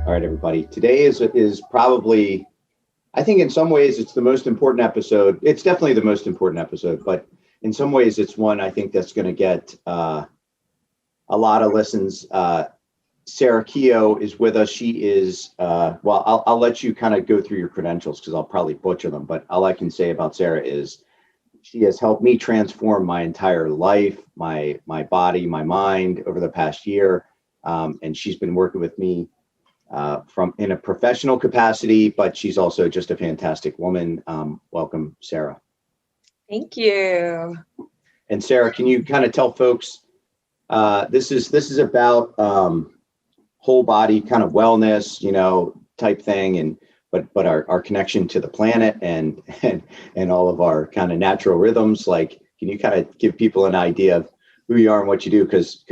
All right, everybody. Today is probably, I think in some ways it's the most important episode. It's definitely the most important episode, but in some ways it's one I think that's going to get a lot of listens. Sara Keough is with us. She is, well, I'll let you kind of go through your credentials because I'll probably butcher them, but all I can say about Sara is she has helped me transform my entire life, my body, my mind over the past year. And she's been working with me from in a professional capacity, but she's also just a fantastic woman. Welcome, Sara. Thank you. And Sara, can you kind of tell folks, this is about whole body kind of wellness, type thing, and but our connection to the planet and all of our kind of natural rhythms. Like, can you kind of give people an idea of who you are and what you do? Because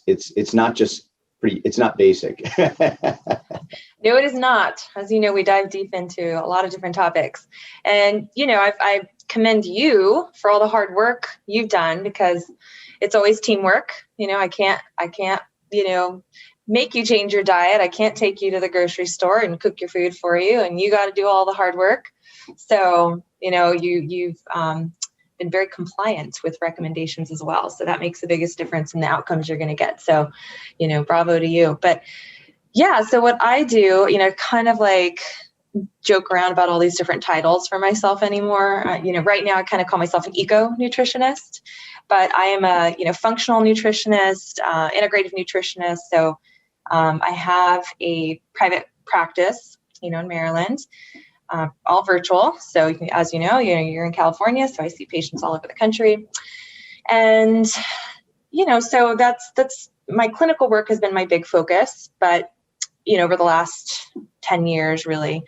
it's not just it's not basic. No, it is not. As you know, we dive deep into a lot of different topics. And, I commend you for all the hard work you've done, because it's always teamwork. I can't, make you change your diet. I can't take you to the grocery store and cook your food for you. And you got to do all the hard work. So, you've been very compliant with recommendations as well. So that makes the biggest difference in the outcomes you're going to get. So, bravo to you. But yeah, so what I do, kind of like joke around about all these different titles for myself anymore. Right now I kind of call myself an eco-nutritionist, but I am a, functional nutritionist, integrative nutritionist. So I have a private practice, in Maryland, all virtual. So as you know, you're in California, so I see patients all over the country. And, so that's my clinical work has been my big focus, but, over the last 10 years, really.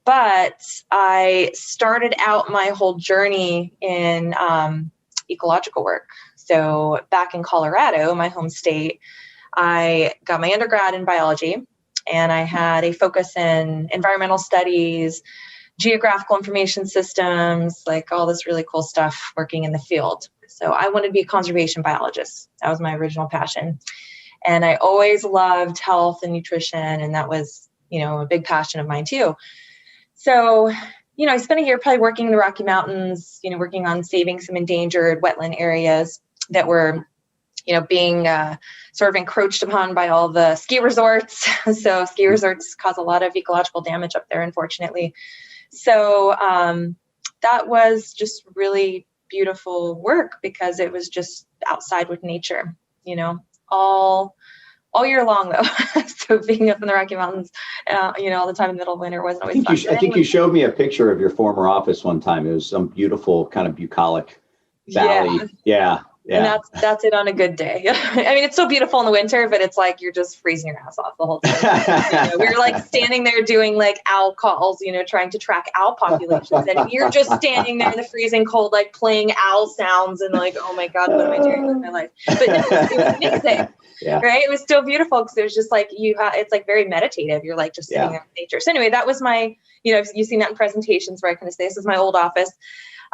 But I started out my whole journey in ecological work. So back in Colorado, my home state, I got my undergrad in biology, and I had a focus in environmental studies, geographical information systems, like all this really cool stuff working in the field. So I wanted to be a conservation biologist. That was my original passion. And I always loved health and nutrition, and that was, a big passion of mine too. So, I spent a year probably working in the Rocky Mountains, working on saving some endangered wetland areas that were, being sort of encroached upon by all the ski resorts. So ski resorts cause a lot of ecological damage up there, unfortunately. So that was just really beautiful work, because it was just outside with nature, all year long though. So being up in the Rocky Mountains, all the time in the middle of winter wasn't always fun. I think you showed me a picture of your former office one time. It was some beautiful kind of bucolic valley. Yeah. And that's it on a good day. I mean, it's so beautiful in the winter, but it's like you're just freezing your ass off the whole time. We were like standing there doing like owl calls, trying to track owl populations, and you're just standing there in the freezing cold, like playing owl sounds, and like, oh my God, what am I doing with my life? But no, it was amazing. Yeah. Right? It was still beautiful, because there's just like it's like very meditative. You're like just sitting there in nature. So anyway, that was my, you've seen that in presentations where I kind of say this is my old office,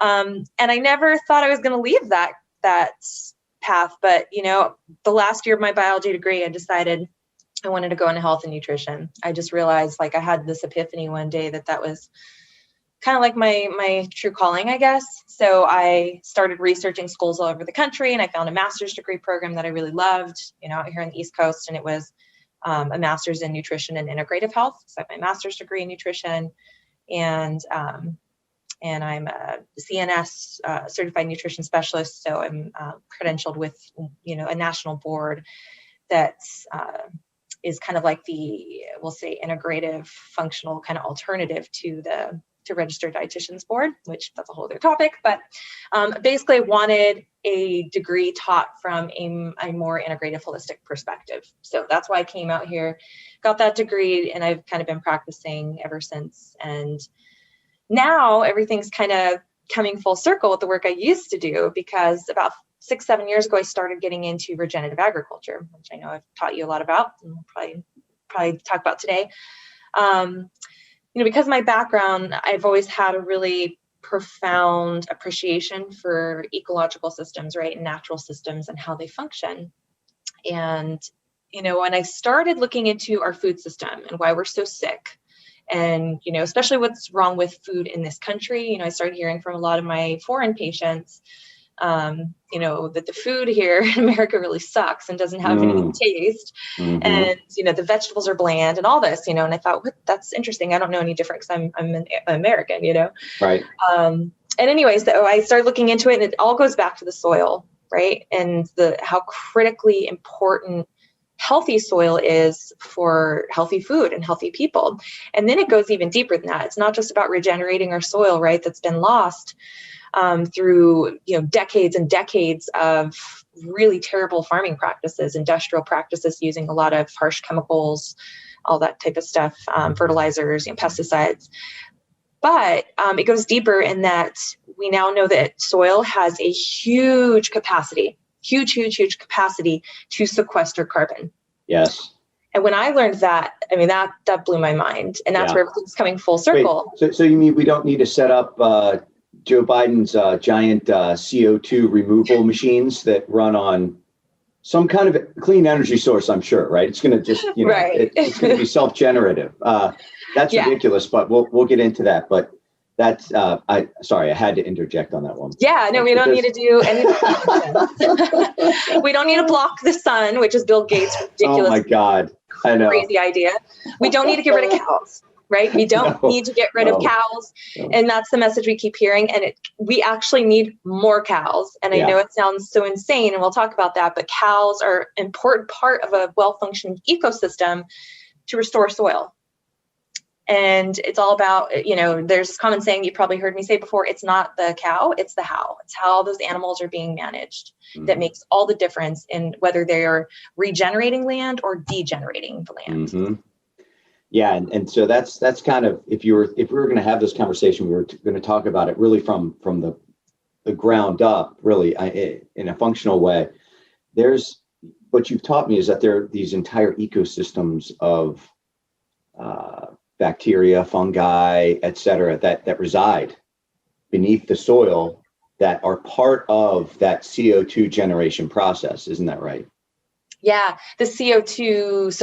and I never thought I was going to leave that path. But, the last year of my biology degree, I decided I wanted to go into health and nutrition. I just realized, like, I had this epiphany one day that was kind of like my true calling, I guess. So I started researching schools all over the country, and I found a master's degree program that I really loved, out here on the East Coast. And it was a master's in nutrition and integrative health. So I have my master's degree in nutrition, and I'm a CNS certified nutrition specialist. So I'm credentialed with, a national board that is kind of like we'll say integrative functional kind of alternative to the registered dietitians board, which that's a whole other topic. But basically I wanted a degree taught from a more integrative holistic perspective. So that's why I came out here, got that degree, and I've kind of been practicing ever since. And now everything's kind of coming full circle with the work I used to do, because about 6-7 years ago, I started getting into regenerative agriculture, which I know I've taught you a lot about, and we'll probably talk about today. Because of my background, I've always had a really profound appreciation for ecological systems, right, and natural systems and how they function. And when I started looking into our food system and why we're so sick, and, especially what's wrong with food in this country, I started hearing from a lot of my foreign patients, that the food here in America really sucks and doesn't have any taste. And, the vegetables are bland and all this, and I thought, that's interesting. I don't know any different because I'm an American, Right. And anyways, so I started looking into it, and it all goes back to the soil, right? And how critically important healthy soil is for healthy food and healthy people. And then it goes even deeper than that. It's not just about regenerating our soil, right? That's been lost through, decades and decades of really terrible farming practices, industrial practices using a lot of harsh chemicals, all that type of stuff, fertilizers, pesticides. But it goes deeper in that we now know that soil has a huge capacity to sequester carbon. Yes. And when I learned that, that blew my mind. And that's where everything's coming full circle. Wait, so you mean we don't need to set up Joe Biden's giant CO2 removal machines that run on some kind of clean energy source, I'm sure, right? It's going to just, right. it's going to be self-generative. That's ridiculous, but we'll get into that. But that's, I had to interject on that one. Yeah, no, we don't need to do anything. We don't need to block the sun, which is Bill Gates' ridiculous. Oh my God, I know. Crazy idea. We don't need to get rid of cows, right? We don't need to get rid of cows. No. And that's the message we keep hearing. And we actually need more cows. And I know it sounds so insane, and we'll talk about that, but cows are an important part of a well-functioning ecosystem to restore soil. And it's all about, there's this common saying you probably heard me say before, it's not the cow, it's the how. It's how those animals are being managed that makes all the difference in whether they are regenerating land or degenerating the land. Yeah, and so that's kind of, if we were going to have this conversation, we were going to talk about it really from the ground up, really in a functional way. There's, what you've taught me is that there are these entire ecosystems of bacteria, fungi, et cetera, that reside beneath the soil that are part of that CO2 generation process. Isn't that right? Yeah, the CO2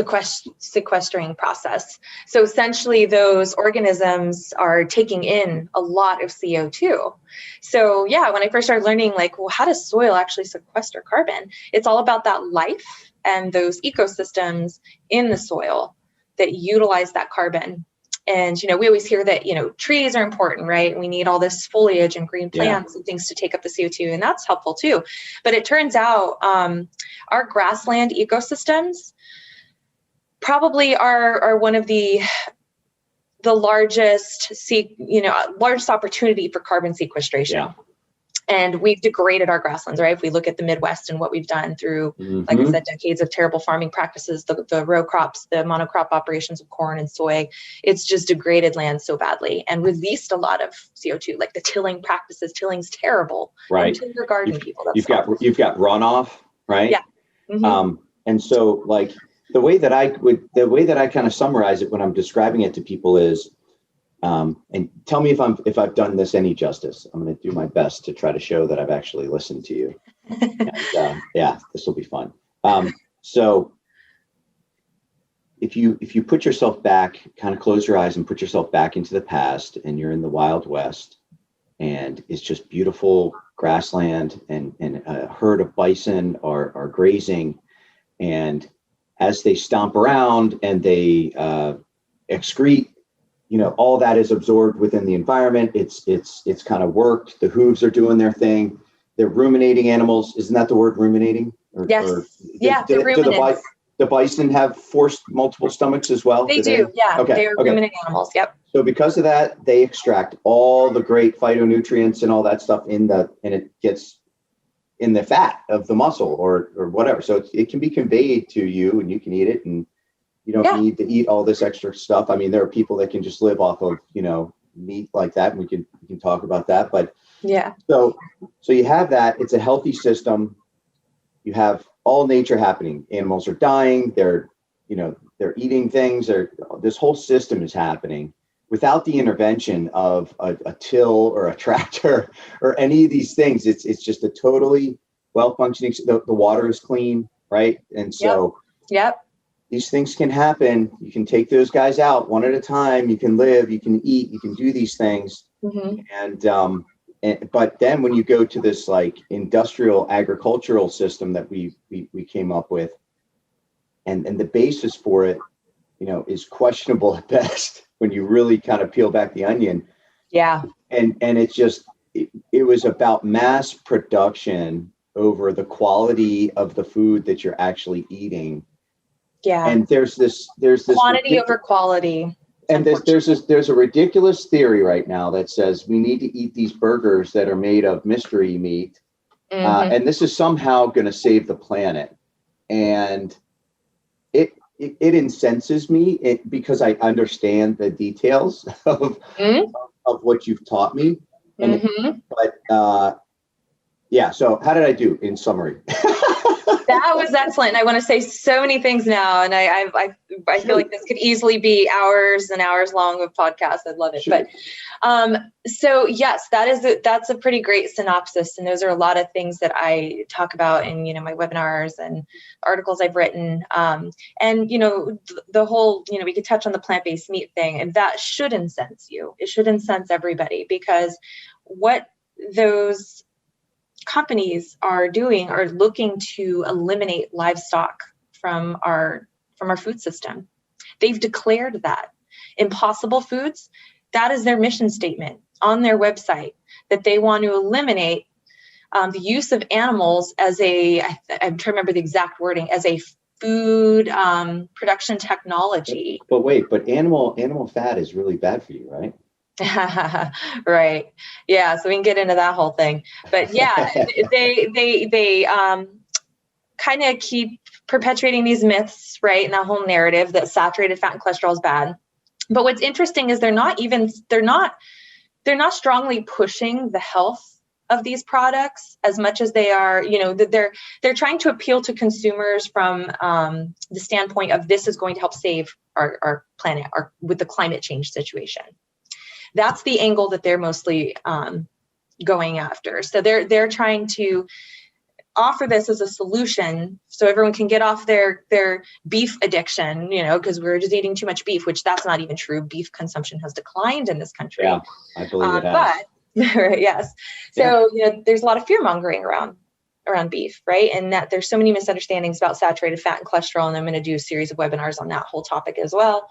sequestering process. So essentially those organisms are taking in a lot of CO2. So yeah, when I first started learning, how does soil actually sequester carbon? It's all about that life and those ecosystems in the soil that utilize that carbon. And, we always hear that, trees are important, right? We need all this foliage and green plants and things to take up the CO2, and that's helpful too. But it turns out our grassland ecosystems probably are one of the largest, largest opportunity for carbon sequestration. Yeah. And we've degraded our grasslands, right? If we look at the Midwest and what we've done through, like I said, decades of terrible farming practices, the row crops, the monocrop operations of corn and soy, it's just degraded land so badly and released a lot of CO2, like the tilling practices. Tilling's terrible. Right. And your garden people. You've got runoff, right? Yeah. And so the way that I kind of summarize it when I'm describing it to people is, and tell me if I've done this any justice. I'm going to do my best to try to show that I've actually listened to you. And, this will be fun. So if you put yourself back, kind of close your eyes and put yourself back into the past, and you're in the Wild West, and it's just beautiful grassland, and a herd of bison are grazing, and as they stomp around and they excrete, all that is absorbed within the environment. It's kind of worked. The hooves are doing their thing. They're ruminating animals. Isn't that the word, ruminating? Yes. The ruminants. The bison have multiple stomachs as well? They do. Yeah. Okay. They are ruminant animals. Yep. So because of that, they extract all the great phytonutrients and all that stuff and it gets in the fat of the muscle or whatever. So it can be conveyed to you and you can eat it, and you don't need to eat all this extra stuff. I mean, there are people that can just live off of, meat like that. And we can talk about that. But so you have that. It's a healthy system. You have all nature happening. Animals are dying. They're eating things. This whole system is happening without the intervention of a till or a tractor or any of these things. It's just a totally well-functioning. The water is clean, right? And so Yep. These things can happen. You can take those guys out one at a time. You can live, you can eat, you can do these things. But then when you go to this like industrial agricultural system that we came up with, and the basis for it, is questionable at best when you really kind of peel back the onion. Yeah. And it's just, it was about mass production over the quality of the food that you're actually eating. Yeah. And there's this quantity over quality. And there's a ridiculous theory right now that says we need to eat these burgers that are made of mystery meat. And this is somehow going to save the planet. And it incenses me because I understand the details of what you've taught me. Yeah. So how did I do in summary? That was excellent. I want to say so many things now, and I feel like this could easily be hours and hours long of podcast. I'd love it. Sure. But so yes, that's a pretty great synopsis, and those are a lot of things that I talk about in my webinars and articles I've written. And the whole we could touch on the plant-based meat thing, and that should incense you. It should incense everybody, because what those companies are looking to eliminate livestock from our food system. They've declared that. Impossible Foods, that is their mission statement on their website, that they want to eliminate the use of animals as I'm trying to remember the exact wording, as a food production technology. But animal fat is really bad for you, right? Right. Yeah. So we can get into that whole thing, but yeah, they kind of keep perpetuating these myths, right? And that whole narrative that saturated fat and cholesterol is bad. But what's interesting is they're not strongly pushing the health of these products as much as they are, they're trying to appeal to consumers from the standpoint of this is going to help save our planet with the climate change situation. That's the angle that they're mostly going after. So they're trying to offer this as a solution so everyone can get off their beef addiction, because we're just eating too much beef, which that's not even true. Beef consumption has declined in this country. Yeah, I believe it has. But yes. So, there's a lot of fear mongering around beef, right? And that there's so many misunderstandings about saturated fat and cholesterol. And I'm going to do a series of webinars on that whole topic as well.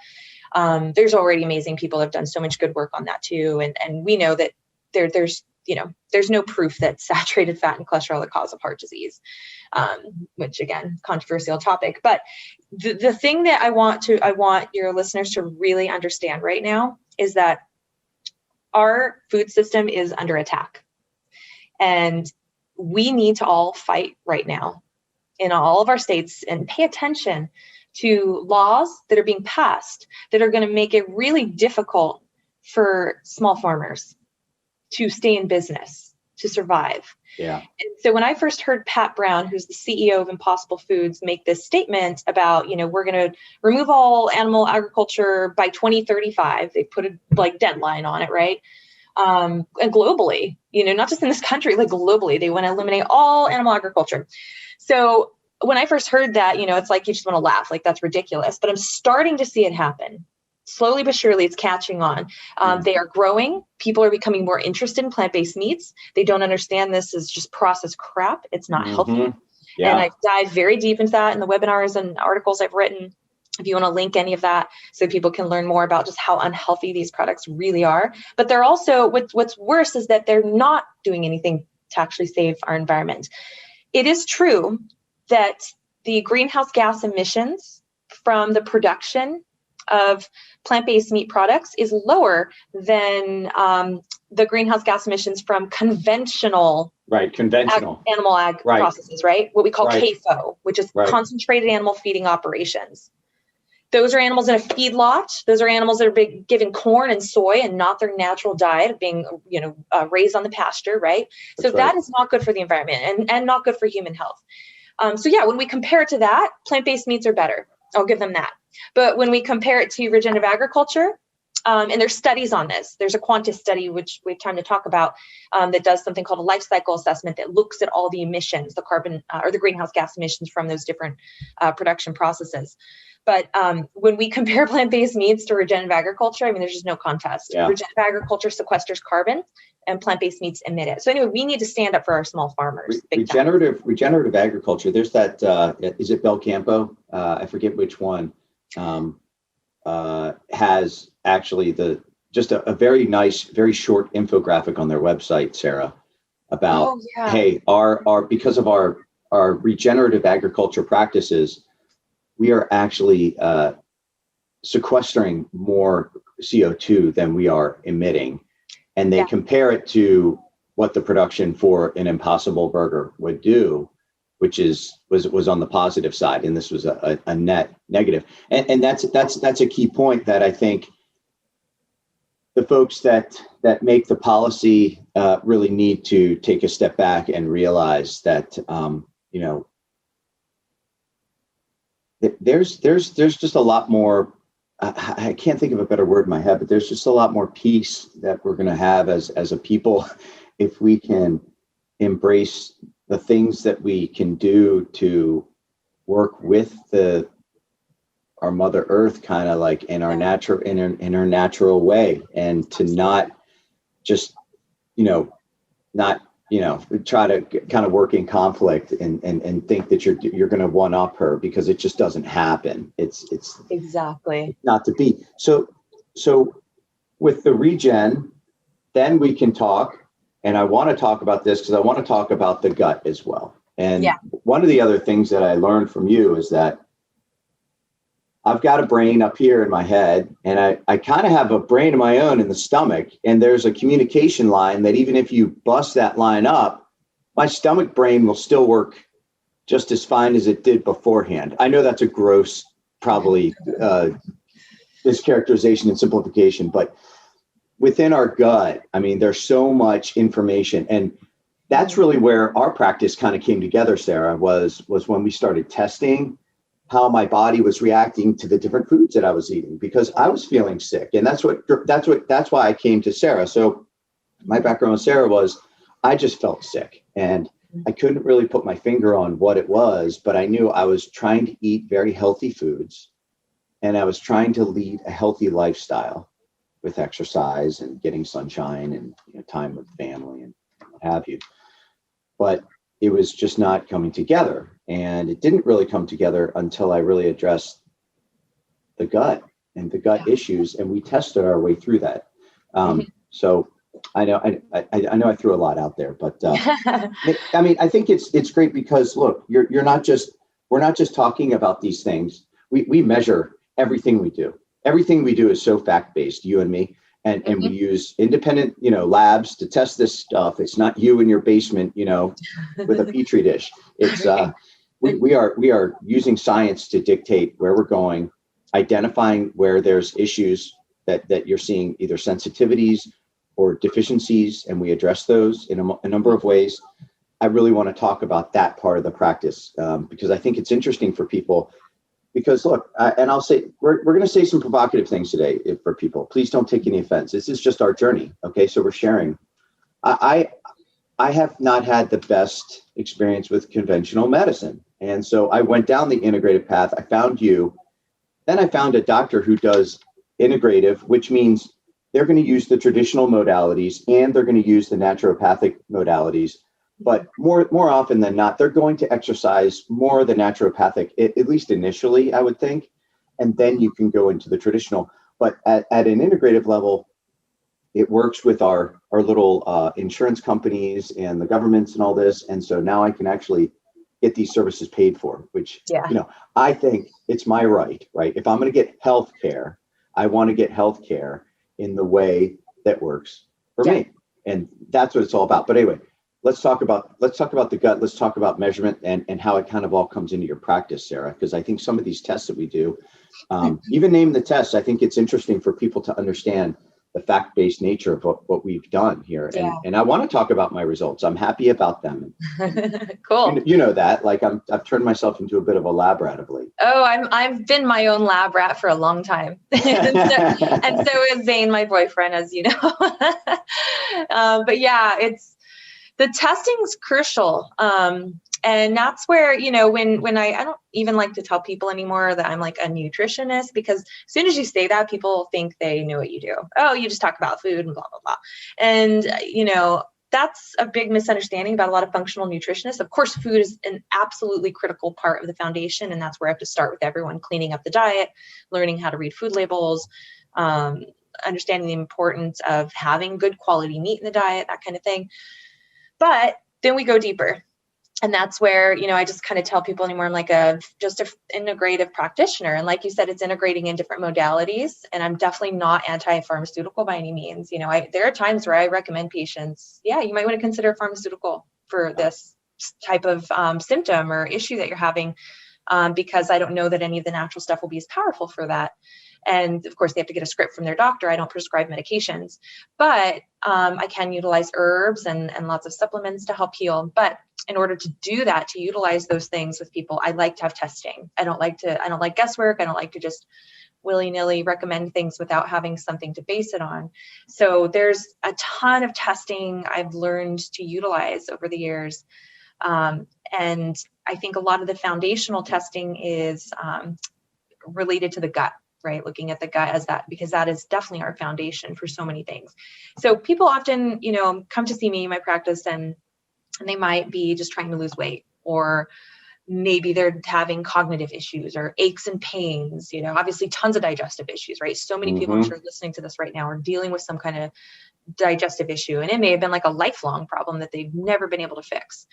There's already amazing people that have done so much good work on that too. And we know that there's no proof that saturated fat and cholesterol are the cause of heart disease, which again, controversial topic. But the thing that I want your listeners to really understand right now is that our food system is under attack, and we need to all fight right now in all of our states and pay attention to laws that are being passed that are going to make it really difficult for small farmers to stay in business, to survive. Yeah. And so when I first heard Pat Brown, who's the CEO of Impossible Foods, make this statement about, we're going to remove all animal agriculture by 2035, they put a deadline on it, right? And globally, not just in this country, like globally, they want to eliminate all animal agriculture. So when I first heard that, it's like you just want to laugh, like that's ridiculous. But I'm starting to see it happen. Slowly but surely, it's catching on. They are growing. People are becoming more interested in plant-based meats. They don't understand this is just processed crap. It's not healthy. Yeah. And I've dived very deep into that in the webinars and articles I've written. If you want to link any of that so people can learn more about just how unhealthy these products really are. But they're also, what's worse is that they're not doing anything to actually save our environment. It is true that the greenhouse gas emissions from the production of plant-based meat products is lower than the greenhouse gas emissions from conventional animal ag processes, right? What we call CAFO, which is concentrated animal feeding operations. Those are animals in a feedlot. Those are animals that are given corn and soy and not their natural diet of being, raised on the pasture, right? That is not good for the environment and not good for human health. When we compare it to that, plant-based meats are better. I'll give them that. But when we compare it to regenerative agriculture, and there's studies on this. There's a Qantas study, which we have time to talk about, that does something called a life cycle assessment that looks at all the emissions, the carbon or the greenhouse gas emissions from those different production processes. But when we compare plant-based meats to regenerative agriculture, I mean, there's just no contest. Yeah. Regenerative agriculture sequesters carbon, and plant-based meats emit it. So anyway, we need to stand up for our small farmers. Regenerative agriculture. There's that. Is it Belcampo? I forget which one. Has actually just a very nice, very short infographic on their website, Sarah, about hey, our because of our regenerative agriculture practices, we are actually sequestering more CO2 than we are emitting. And they compare it to what the production for an Impossible Burger would do, which was on the positive side. And this was a net negative. And that's a key point that I think the folks that make the policy really need to take a step back and realize that, there's just a lot more. I can't think of a better word in my head, but there's just a lot more peace that we're going to have as a people if we can embrace the things that we can do to work with our Mother Earth, kind of like in our natural way, and to not just try to kind of work in conflict and think that you're going to one up her, because it just doesn't happen. It's exactly not to be. So with the regen, then we can talk, and I want to talk about this because I want to talk about the gut as well. And one of the other things that I learned from you is that I've got a brain up here in my head, and I kind of have a brain of my own in the stomach. And there's a communication line that even if you bust that line up, my stomach brain will still work just as fine as it did beforehand. I know that's a gross, probably mischaracterization and simplification, but within our gut, I mean, there's so much information. And that's really where our practice kind of came together, Sarah, was when we started testing how my body was reacting to the different foods that I was eating, because I was feeling sick. And that's why I came to Sarah. So my background with Sarah was I just felt sick, and I couldn't really put my finger on what it was, but I knew I was trying to eat very healthy foods, and I was trying to lead a healthy lifestyle with exercise and getting sunshine and time with family and what have you. But it was just not coming together. And it didn't really come together until I really addressed the gut and the gut issues, and we tested our way through that. So I know I threw a lot out there, but I mean, I think it's great because look, we're not just talking about these things. We measure everything we do. Everything we do is so fact-based, you and me. And we use independent, labs to test this stuff. It's not you in your basement, with a petri dish. It's we are using science to dictate where we're going, identifying where there's issues that you're seeing, either sensitivities or deficiencies, and we address those in a number of ways. I really want to talk about that part of the practice because I think it's interesting for people. Because look, and I'll say, we're going to say some provocative things today for people. Please don't take any offense. This is just our journey. Okay. So we're sharing. I have not had the best experience with conventional medicine. And so I went down the integrative path. I found you. Then I found a doctor who does integrative, which means they're going to use the traditional modalities and they're going to use the naturopathic modalities. But more often than not, they're going to exercise more the naturopathic, at least initially, I would think. And then you can go into the traditional. But at an integrative level, it works with our little insurance companies and the governments and all this. And so now I can actually get these services paid for, which, I think it's my right? If I'm going to get health care, I want to get health care in the way that works for me. And that's what it's all about. But anyway, let's talk about the gut. Let's talk about measurement and how it kind of all comes into your practice, Sarah, because I think some of these tests that we do, even name the tests, I think it's interesting for people to understand fact-based nature of what we've done here. And I want to talk about my results. I'm happy about them. Cool. You know that, like I've turned myself into a bit of a lab rat of late. Oh, I've been my own lab rat for a long time. and so is Zane, my boyfriend, as you know. But yeah, the testing's crucial. And that's where, when I don't even like to tell people anymore that I'm like a nutritionist, because as soon as you say that, people think they know what you do. Oh, you just talk about food and blah, blah, blah. And, that's a big misunderstanding about a lot of functional nutritionists. Of course, food is an absolutely critical part of the foundation. And that's where I have to start with everyone: cleaning up the diet, learning how to read food labels, understanding the importance of having good quality meat in the diet, that kind of thing. But then we go deeper. And that's where, I just kind of tell people anymore, I'm like just an integrative practitioner. And like you said, it's integrating in different modalities. And I'm definitely not anti-pharmaceutical by any means. There are times where I recommend patients, you might want to consider a pharmaceutical for this type of symptom or issue that you're having, because I don't know that any of the natural stuff will be as powerful for that. And of course, they have to get a script from their doctor. I don't prescribe medications, but I can utilize herbs and lots of supplements to help heal. But in order to do that, to utilize those things with people, I like to have testing. I don't like guesswork. I don't like to just willy-nilly recommend things without having something to base it on. So there's a ton of testing I've learned to utilize over the years. And I think a lot of the foundational testing is related to the gut, right? Looking at the gut as that, because that is definitely our foundation for so many things. So people often, come to see me in my practice and they might be just trying to lose weight, or maybe they're having cognitive issues or aches and pains, obviously tons of digestive issues, right? So many people I'm sure listening to this right now are dealing with some kind of digestive issue, and it may have been like a lifelong problem that they've never been able to fix.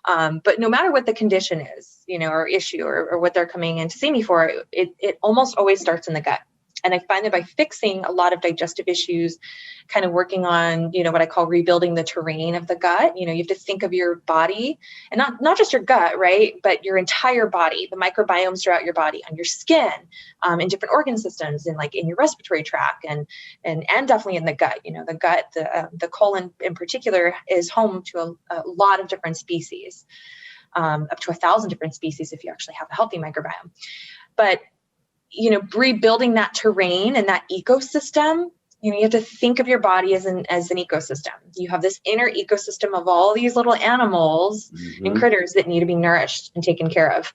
But no matter what the condition is, or issue or what they're coming in to see me for, it almost always starts in the gut. And I find that by fixing a lot of digestive issues, kind of working on, what I call rebuilding the terrain of the gut, you have to think of your body, and not just your gut, right? But your entire body, the microbiomes throughout your body, on your skin, in different organ systems, and like in your respiratory tract, and definitely in the gut. The gut, the colon in particular, is home to a lot of different species, up to 1,000 different species if you actually have a healthy microbiome. But rebuilding that terrain and that ecosystem, you have to think of your body as an ecosystem. You have this inner ecosystem of all these little animals and critters that need to be nourished and taken care of.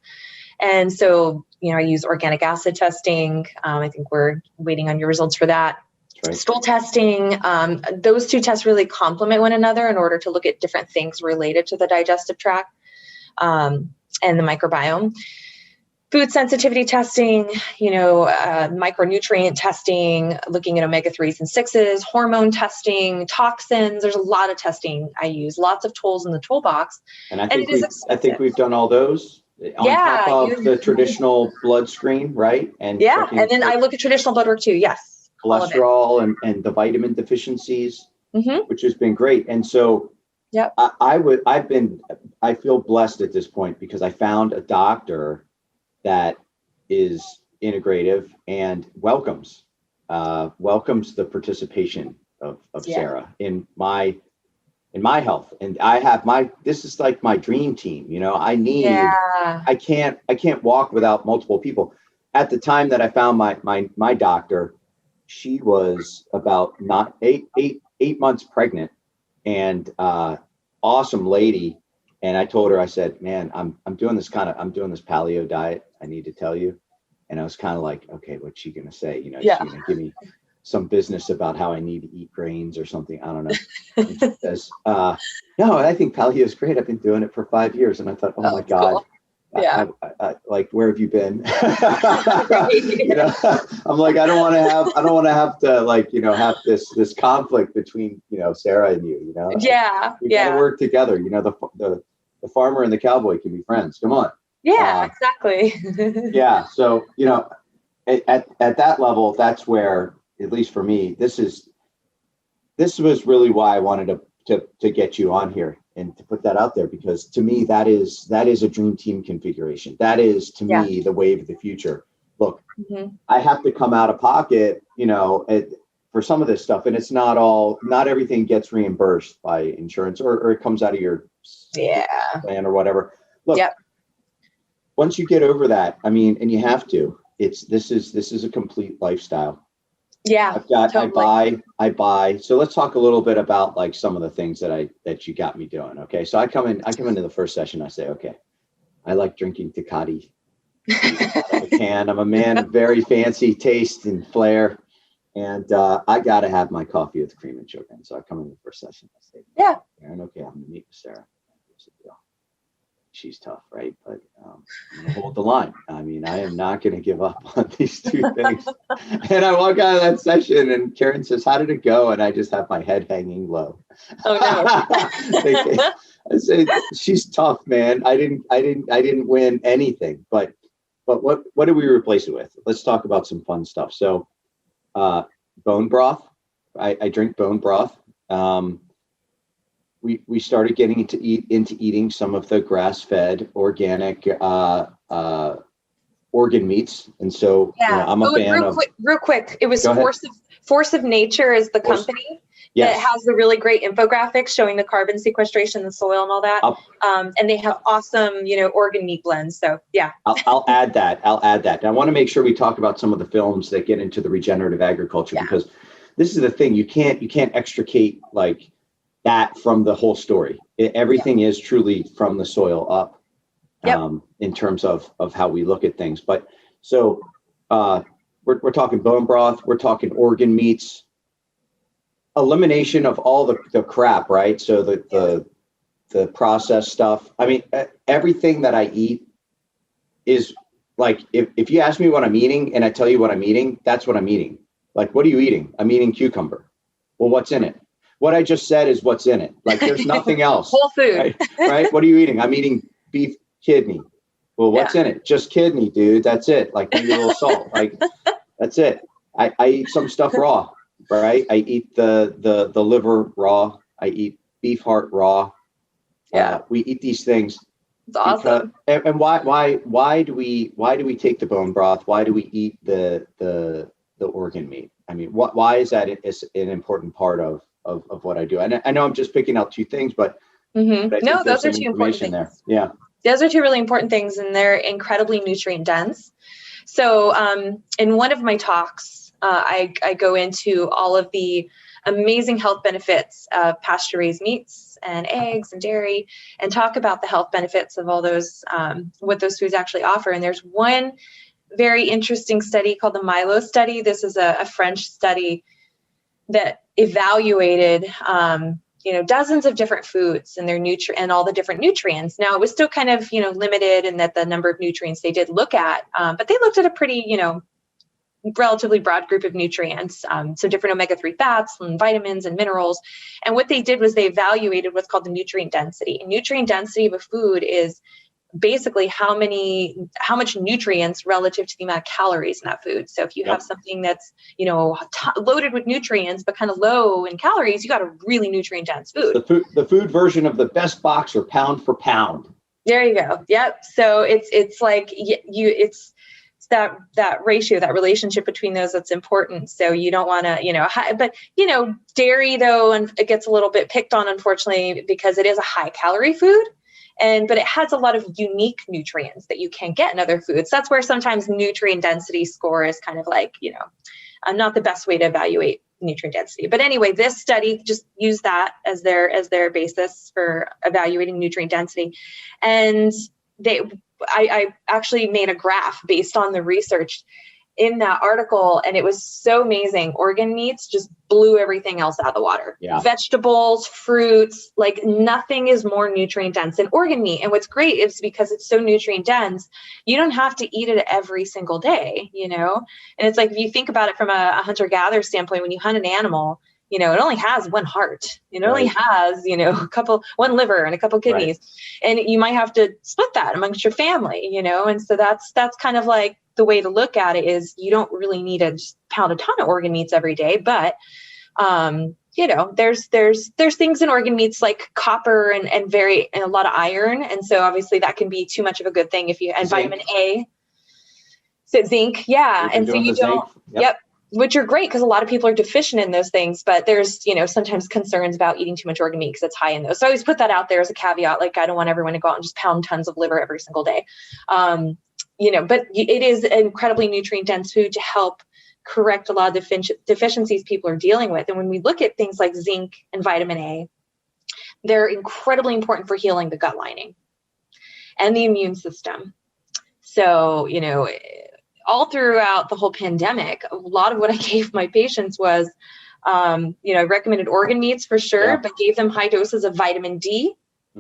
And so, I use organic acid testing. I think we're waiting on your results for that. Right. Stool testing. Those two tests really complement one another in order to look at different things related to the digestive tract and the microbiome. Food sensitivity testing, micronutrient testing, looking at omega-3s and 6s, hormone testing, toxins. There's a lot of testing I use, lots of tools in the toolbox. And I think we've done all those on top of the traditional blood screen, right? And then I look at traditional blood work too. Yes. Cholesterol and the vitamin deficiencies, which has been great. And so I feel blessed at this point because I found a doctor that is integrative and welcomes the participation of Sara in my health. And I have this is like my dream team. I can't walk without multiple people. At the time that I found my doctor, she was about eight months pregnant, and awesome lady. And I told her, I said, man, I'm doing this paleo diet. I need to tell you. And I was kind of like, okay, what's she going to say? She's going to give me some business about how I need to eat grains or something. I don't know. And she says, no, I think paleo is great. I've been doing it for 5 years. And I thought, oh my God. Cool. Yeah. Like, where have you been? I'm like, I don't want to have to have this conflict between, Sara and you, we got to work together. The farmer and the cowboy can be friends. Come on. Yeah, exactly. Yeah. So, at that level, that's where, at least for me, this was really why I wanted to get you on here and to put that out there, because to me, that is a dream team configuration. That is, to me, the wave of the future. Look, I have to come out of pocket, for for some of this stuff. And it's not everything gets reimbursed by insurance or it comes out of your plan or whatever. Look, once you get over that, I mean, and you have to, this is a complete lifestyle. Yeah, totally. I buy. So let's talk a little bit about like some of the things that you got me doing. Okay. So I come into the first session. I say, okay, I like drinking Tecate out of a can. I'm a man of very fancy taste and flair. And I got to have my coffee with cream and sugar. And so I come in the first session. I say, Aaron, okay, I'm going to meet with Sarah. She's tough, right? But I'm going to hold the line. I mean, I am not going to give up on these two things. And I walk out of that session and Karen says, how did it go? And I just have my head hanging low. Oh, no. I said, she's tough, man. I didn't win anything. But what did we replace it with? Let's talk about some fun stuff. So bone broth. I drink bone broth. We started getting into eating some of the grass-fed organic organ meats, and so I'm a fan of. Real quick, it was Force of Nature is the company that has the really great infographics showing the carbon sequestration in the soil and all that, and they have awesome organ meat blends. So I'll add that. And I want to make sure we talk about some of the films that get into the regenerative agriculture because this is the thing, you can't extricate like that from the whole story. Everything is truly from the soil up in terms of how we look at things. But so we're talking bone broth, we're talking organ meats, elimination of all the crap, right? So the processed stuff. I mean, everything that I eat is like, if you ask me what I'm eating and I tell you what I'm eating, that's what I'm eating. Like, what are you eating? I'm eating cucumber. Well, what's in it? What I just said is what's in it. Like, there's nothing else. Whole food. Right? What are you eating? I'm eating beef kidney. Well, what's in it? Just kidney, dude. That's it. Like, maybe a little salt. Like, that's it. I eat some stuff raw, right? I eat the liver raw. I eat beef heart raw. We eat these things. It's awesome. And why do we take the bone broth? Why do we eat the organ meat? I mean, why is that an important part of what I do? And I know I'm just picking out two things, but no, those are two important things. There. Yeah, those are two really important things, and they're incredibly nutrient dense. So in one of my talks, I go into all of the amazing health benefits of pasture-raised meats and eggs and dairy, and talk about the health benefits of all those, what those foods actually offer. And there's one very interesting study called the Milo study. This is a French study that evaluated, dozens of different foods and their and all the different nutrients. Now, it was still kind of, limited in that the number of nutrients they did look at, but they looked at a pretty, relatively broad group of nutrients, so different omega-3 fats and vitamins and minerals. And what they did was they evaluated what's called the nutrient density. And nutrient density of a food is basically how much nutrients relative to the amount of calories in that food. So if you have something that's, loaded with nutrients, but kind of low in calories, you got a really nutrient dense food. The food version of the best boxer, pound for pound. There you go. Yep. So it's like it's that ratio, that relationship between those that's important. So you don't want to, dairy though, and it gets a little bit picked on, unfortunately, because it is a high calorie food. But it has a lot of unique nutrients that you can't get in other foods. That's where sometimes nutrient density score is kind of like, not the best way to evaluate nutrient density. But anyway, this study just used that as their basis for evaluating nutrient density. And I actually made a graph based on the research in that article, and it was so amazing. Organ meats just blew everything else out of the water. Yeah. Vegetables, fruits, like nothing is more nutrient dense than organ meat. And what's great is because it's so nutrient dense, you don't have to eat it every single day, And it's like, if you think about it from a hunter-gatherer standpoint, when you hunt an animal, it only has one heart. It only has, one liver and a couple kidneys, and you might have to split that amongst your family, And so that's kind of like the way to look at it is you don't really need to just pound a ton of organ meats every day, but there's things in organ meats like copper and a lot of iron, and so obviously that can be too much of a good thing if you and zinc. Vitamin A. So zinc, and so you don't. which are great because a lot of people are deficient in those things, but there's, sometimes concerns about eating too much organ meat because it's high in those. So I always put that out there as a caveat. Like, I don't want everyone to go out and just pound tons of liver every single day. But it is an incredibly nutrient dense food to help correct a lot of deficiencies people are dealing with. And when we look at things like zinc and vitamin A, they're incredibly important for healing the gut lining and the immune system. So, all throughout the whole pandemic, a lot of what I gave my patients was, I recommended organ meats for sure, but gave them high doses of vitamin D,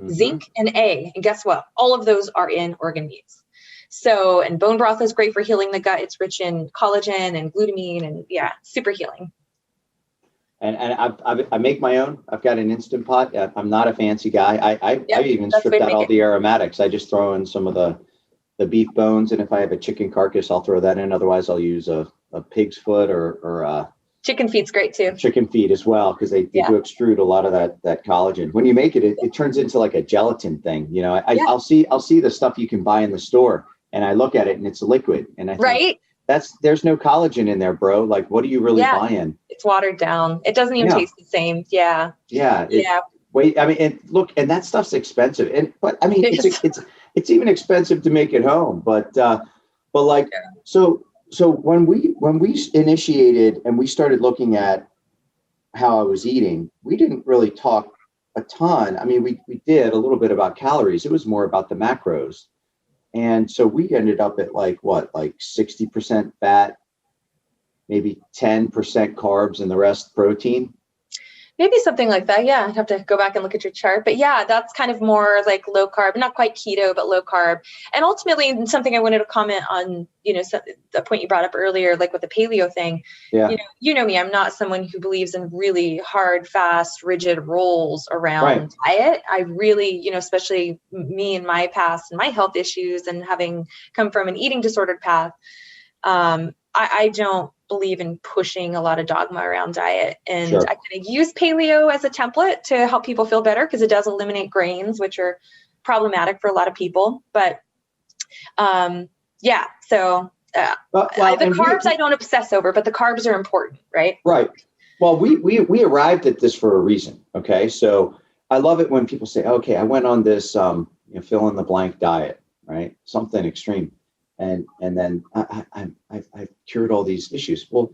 zinc, and A. And guess what? All of those are in organ meats. So, and bone broth is great for healing the gut. It's rich in collagen and glutamine and super healing. And I make my own. I've got an Instant Pot. I'm not a fancy guy. I even stripped out all the aromatics. I just throw in some of the beef bones, and if I have a chicken carcass, I'll throw that in. Otherwise, I'll use a pig's foot or chicken feet's great too. Chicken feet as well, because they do extrude a lot of that collagen. When you make it, it turns into like a gelatin thing. I'll see the stuff you can buy in the store, and I look at it and it's liquid, and I think, there's no collagen in there, bro. Like, what are you really buying? It's watered down. It doesn't even taste the same. Yeah. Wait, I mean, and that stuff's expensive. But I mean, it's even expensive to make at home. But like, so when we initiated and we started looking at how I was eating, we didn't really talk a ton. I mean, we did a little bit about calories. It was more about the macros. And so we ended up at like 60% fat, maybe 10% carbs, and the rest protein. Maybe something like that. Yeah, I'd have to go back and look at your chart. But yeah, that's kind of more like low carb, not quite keto, but low carb. And ultimately, something I wanted to comment on, the point you brought up earlier, like with the paleo thing. Yeah. You know me, I'm not someone who believes in really hard, fast, rigid rules around diet. I really, especially me and my past and my health issues and having come from an eating disordered path, I don't believe in pushing a lot of dogma around diet. And I kind of use paleo as a template to help people feel better because it does eliminate grains, which are problematic for a lot of people. But the carbs I don't obsess over, but the carbs are important, right? Right. Well, we arrived at this for a reason. Okay. So I love it when people say, okay, I went on this fill in the blank diet, right? Something extreme. And then I've cured all these issues. Well,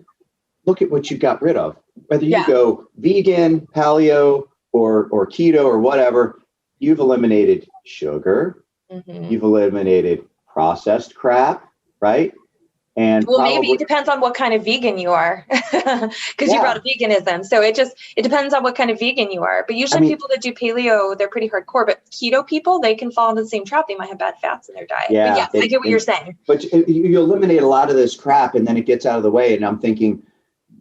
look at what you got rid of. Whether you go vegan, paleo, or keto or whatever, you've eliminated sugar. You've eliminated processed crap, right? And maybe it depends on what kind of vegan you are, because you brought up veganism. So it depends on what kind of vegan you are. But usually people that do paleo, they're pretty hardcore. But keto people, they can fall into the same trap. They might have bad fats in their diet. Yeah, I get what you're saying. But you eliminate a lot of this crap, and then it gets out of the way. And I'm thinking,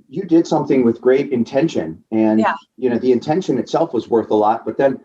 you did something with great intention, and the intention itself was worth a lot. But then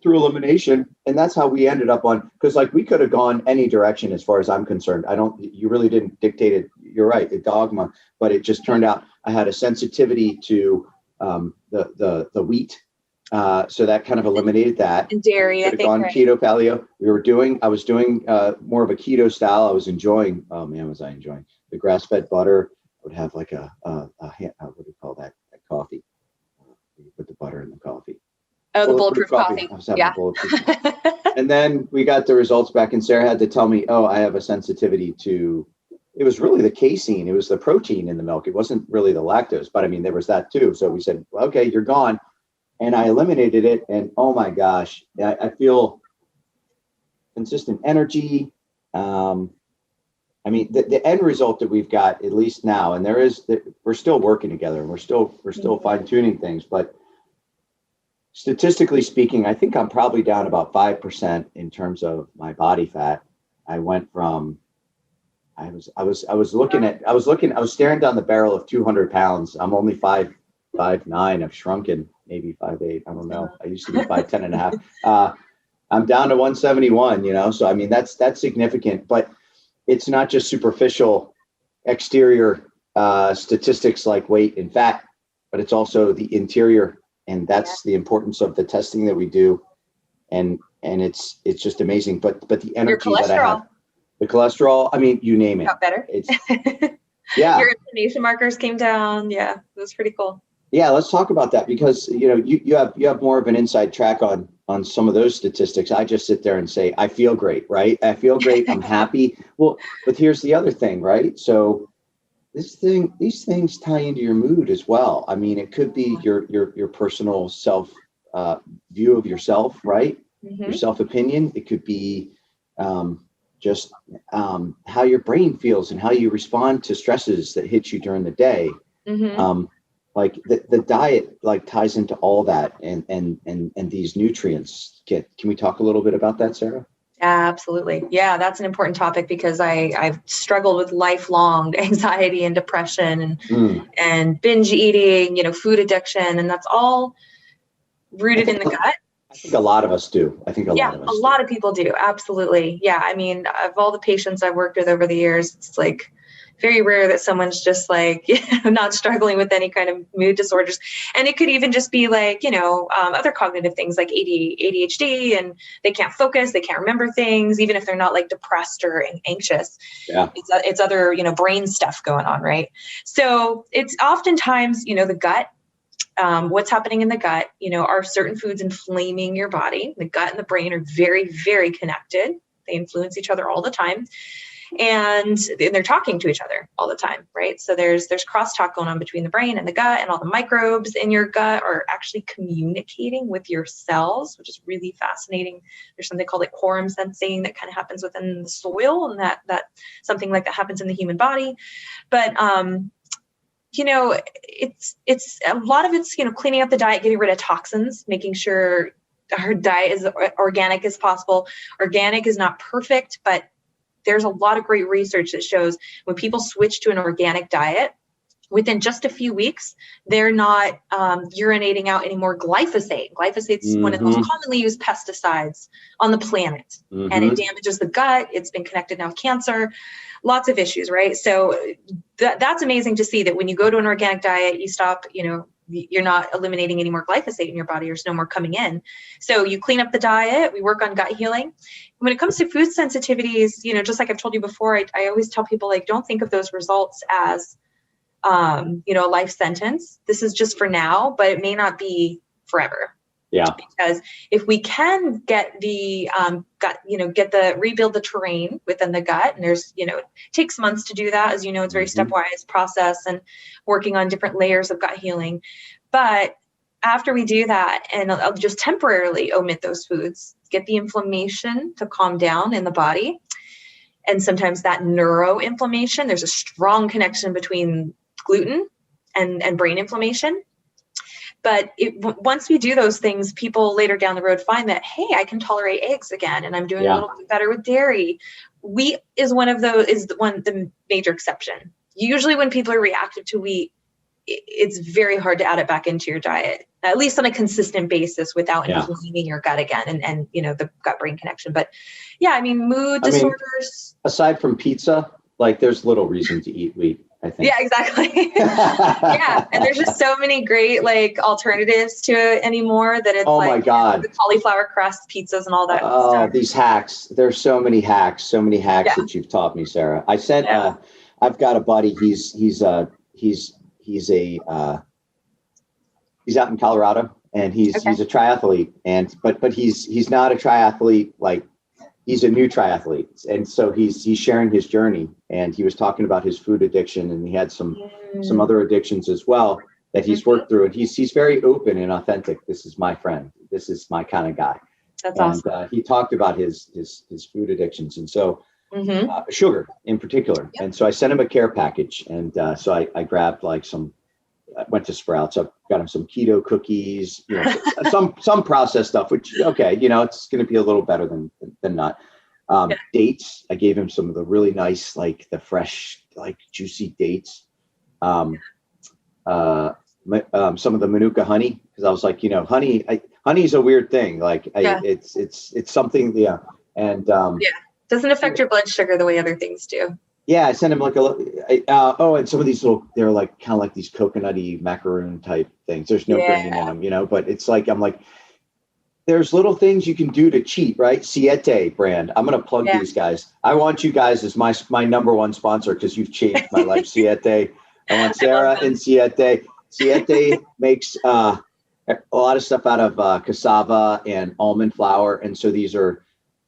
through elimination, and that's how we ended up on, because like we could have gone any direction as far as I'm concerned. You really didn't dictate it. You're right, the dogma, but it just turned out I had a sensitivity to the wheat. So that kind of eliminated that. And dairy, I think, gone keto, paleo. I was doing more of a keto style. I was enjoying, was I enjoying the grass-fed butter. I would have like a what do you call that coffee? You put the butter in the coffee. Oh, the bulletproof coffee. I was having bulletproof. And then we got the results back, and Sarah had to tell me, I have a sensitivity to, it was really the casein. It was the protein in the milk. It wasn't really the lactose, but I mean, there was that too. So we said, okay, you're gone. And I eliminated it. And oh my gosh, I feel consistent energy. I mean, the end result that we've got, at least now, and we're still working together, and we're still fine tuning things, but statistically speaking, I think I'm probably down about 5% in terms of my body fat. I went from, I was staring down the barrel of 200 pounds. I'm only 5'9". I've shrunken maybe 5'8". I don't know. I used to be 5'10" and a half. I'm down to 171, so I mean, that's significant, but it's not just superficial exterior statistics like weight and fat, but it's also the interior. And that's the importance of the testing that we do. And it's just amazing. But the energy that I have, the cholesterol, I mean, you name it. Got better. Yeah. Your inflammation markers came down. Yeah, it was pretty cool. Yeah, let's talk about that, because you have more of an inside track on some of those statistics. I just sit there and say, I feel great, right? I feel great. I'm happy. Well, but here's the other thing, right? So these things tie into your mood as well. I mean, it could be your personal self view of yourself, right? Your self opinion. It could be just how your brain feels and how you respond to stresses that hit you during the day. Like the diet like ties into all that, and these nutrients can we talk a little bit about that, Sarah? Absolutely. Yeah, that's an important topic because I've struggled with lifelong anxiety and depression and binge eating, food addiction, and that's all rooted in the gut. I think a lot of us do. A lot of people do. Absolutely. Yeah. I mean, of all the patients I've worked with over the years, it's like very rare that someone's just like, not struggling with any kind of mood disorders. And it could even just be like, other cognitive things like ADHD, and they can't focus, they can't remember things, even if they're not like depressed or anxious. Yeah. It's other, brain stuff going on. Right. So it's oftentimes, the gut. What's happening in the gut, are certain foods inflaming your body. The gut and the brain are very, very connected. They influence each other all the time. And they're talking to each other all the time, right? So there's crosstalk going on between the brain and the gut, and all the microbes in your gut are actually communicating with your cells, which is really fascinating. There's something called like quorum sensing that kind of happens within the soil, and that something like that happens in the human body. But it's a lot of it's, cleaning up the diet, getting rid of toxins, making sure our diet is organic as possible. Organic is not perfect, but there's a lot of great research that shows when people switch to an organic diet, within just a few weeks, they're not urinating out any more glyphosate. Glyphosate's one of the most commonly used pesticides on the planet, and it damages the gut. It's been connected now with cancer, lots of issues, right? So that's amazing to see that when you go to an organic diet, you stop, you're not eliminating any more glyphosate in your body. There's no more coming in. So you clean up the diet. We work on gut healing. When it comes to food sensitivities, just like I've told you before, I always tell people, like, don't think of those results as, a life sentence. This is just for now, but it may not be forever. Yeah. Because if we can get the gut, rebuild the terrain within the gut, and there's, it takes months to do that. As you know, it's a very stepwise process and working on different layers of gut healing. But after we do that, and I'll just temporarily omit those foods, get the inflammation to calm down in the body. And sometimes that neuroinflammation, there's a strong connection between gluten and brain inflammation. But once we do those things, people later down the road find that, hey, I can tolerate eggs again, and I'm doing a little bit better with dairy. Wheat is the major exception. Usually when people are reactive to wheat, it's very hard to add it back into your diet, at least on a consistent basis, without inflaming your gut again and the gut-brain connection. But yeah, mood disorders. Aside from pizza, like, there's little reason to eat wheat, I think. Yeah, exactly. Yeah. And there's just so many great alternatives to it anymore that it's my God. The cauliflower crust pizzas and all that. Oh, these hacks. There's so many hacks that you've taught me, Sarah. I said, I've got a buddy. He's out in Colorado, and he's a triathlete, but he's not a triathlete. Like, he's a new triathlete. And so he's sharing his journey, and he was talking about his food addiction, and he had some other addictions as well that he's worked through. And he's very open and authentic. This is my friend. This is my kind of guy. That's awesome. He talked about his food addictions. And so sugar in particular. Yep. And so I sent him a care package. And so I grabbed I went to Sprouts. I got him some keto cookies, some processed stuff, which, it's going to be a little better than not. Dates. I gave him some of the really nice, the fresh, juicy dates. Some of the Manuka honey, because I was like, honey is a weird thing. It's something. Yeah. And doesn't affect your blood sugar the way other things do. Yeah, I sent him and some of these they're kind of like these coconutty macaroon type things. There's no grain in them, but it's I'm like, there's little things you can do to cheat, right? Siete brand. I'm going to plug these guys. I want you guys as my number one sponsor because you've changed my life. Siete. I want Sara and Siete. Siete makes a lot of stuff out of cassava and almond flour. And so these are,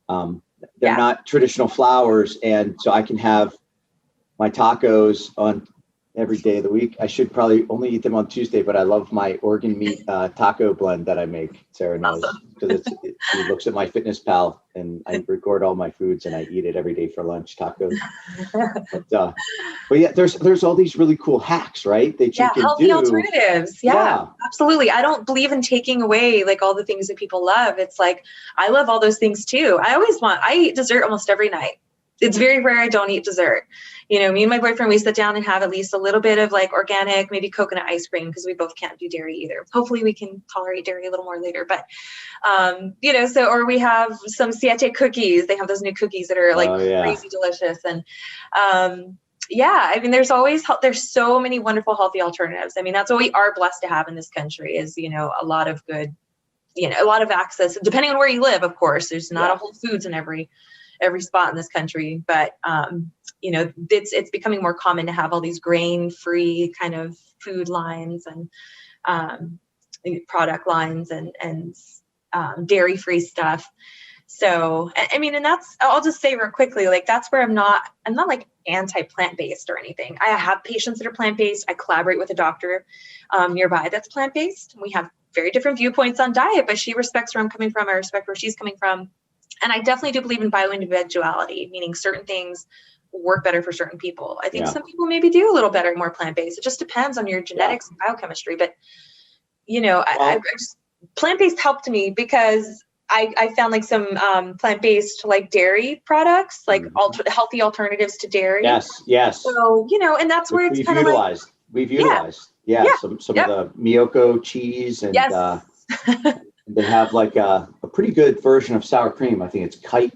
they're not traditional flours. And so I can have my tacos on every day of the week. I should probably only eat them on Tuesday, but I love my organ meat taco blend that I make. Sarah knows because she looks at my Fitness Pal and I record all my foods and I eat it every day for lunch, tacos. But yeah, there's all these really cool hacks, right? That you can healthy do. alternatives. Yeah, absolutely. I don't believe in taking away like all the things that people love. It's like, I love all those things too. I eat dessert almost every night. It's very rare I don't eat dessert. You know, me and my boyfriend, we sit down and have at least a little bit of like organic, maybe coconut ice cream, because we both can't do dairy either. Hopefully we can tolerate dairy a little more later. But, you know, or we have some Siete cookies. They have those new cookies that are like crazy delicious. And I mean, there's so many wonderful, healthy alternatives. I mean, that's what we are blessed to have in this country is, you know, a lot of good, you know, a lot of access, depending on where you live, of course. There's not a Whole Foods in every spot in this country, but you know, it's becoming more common to have all these grain-free kind of food lines and product lines and dairy-free stuff. So, I mean, and I'll just say real quickly, like that's where I'm not like anti-plant-based or anything. I have patients that are plant-based. I collaborate with a doctor nearby that's plant-based. We have very different viewpoints on diet, but she respects where I'm coming from. I respect where she's coming from. And I definitely do believe in bioindividuality, meaning certain things work better for certain people. I think some people maybe do a little better, more plant-based. It just depends on your genetics and biochemistry. But, you know, I just, plant-based helped me because I found like some plant-based like dairy products, like healthy alternatives to dairy. Yes. So, you know, and that's where it's kind of like. We've utilized. Some of the Miyoko cheese and they have like a pretty good version of sour cream. I think it's Kite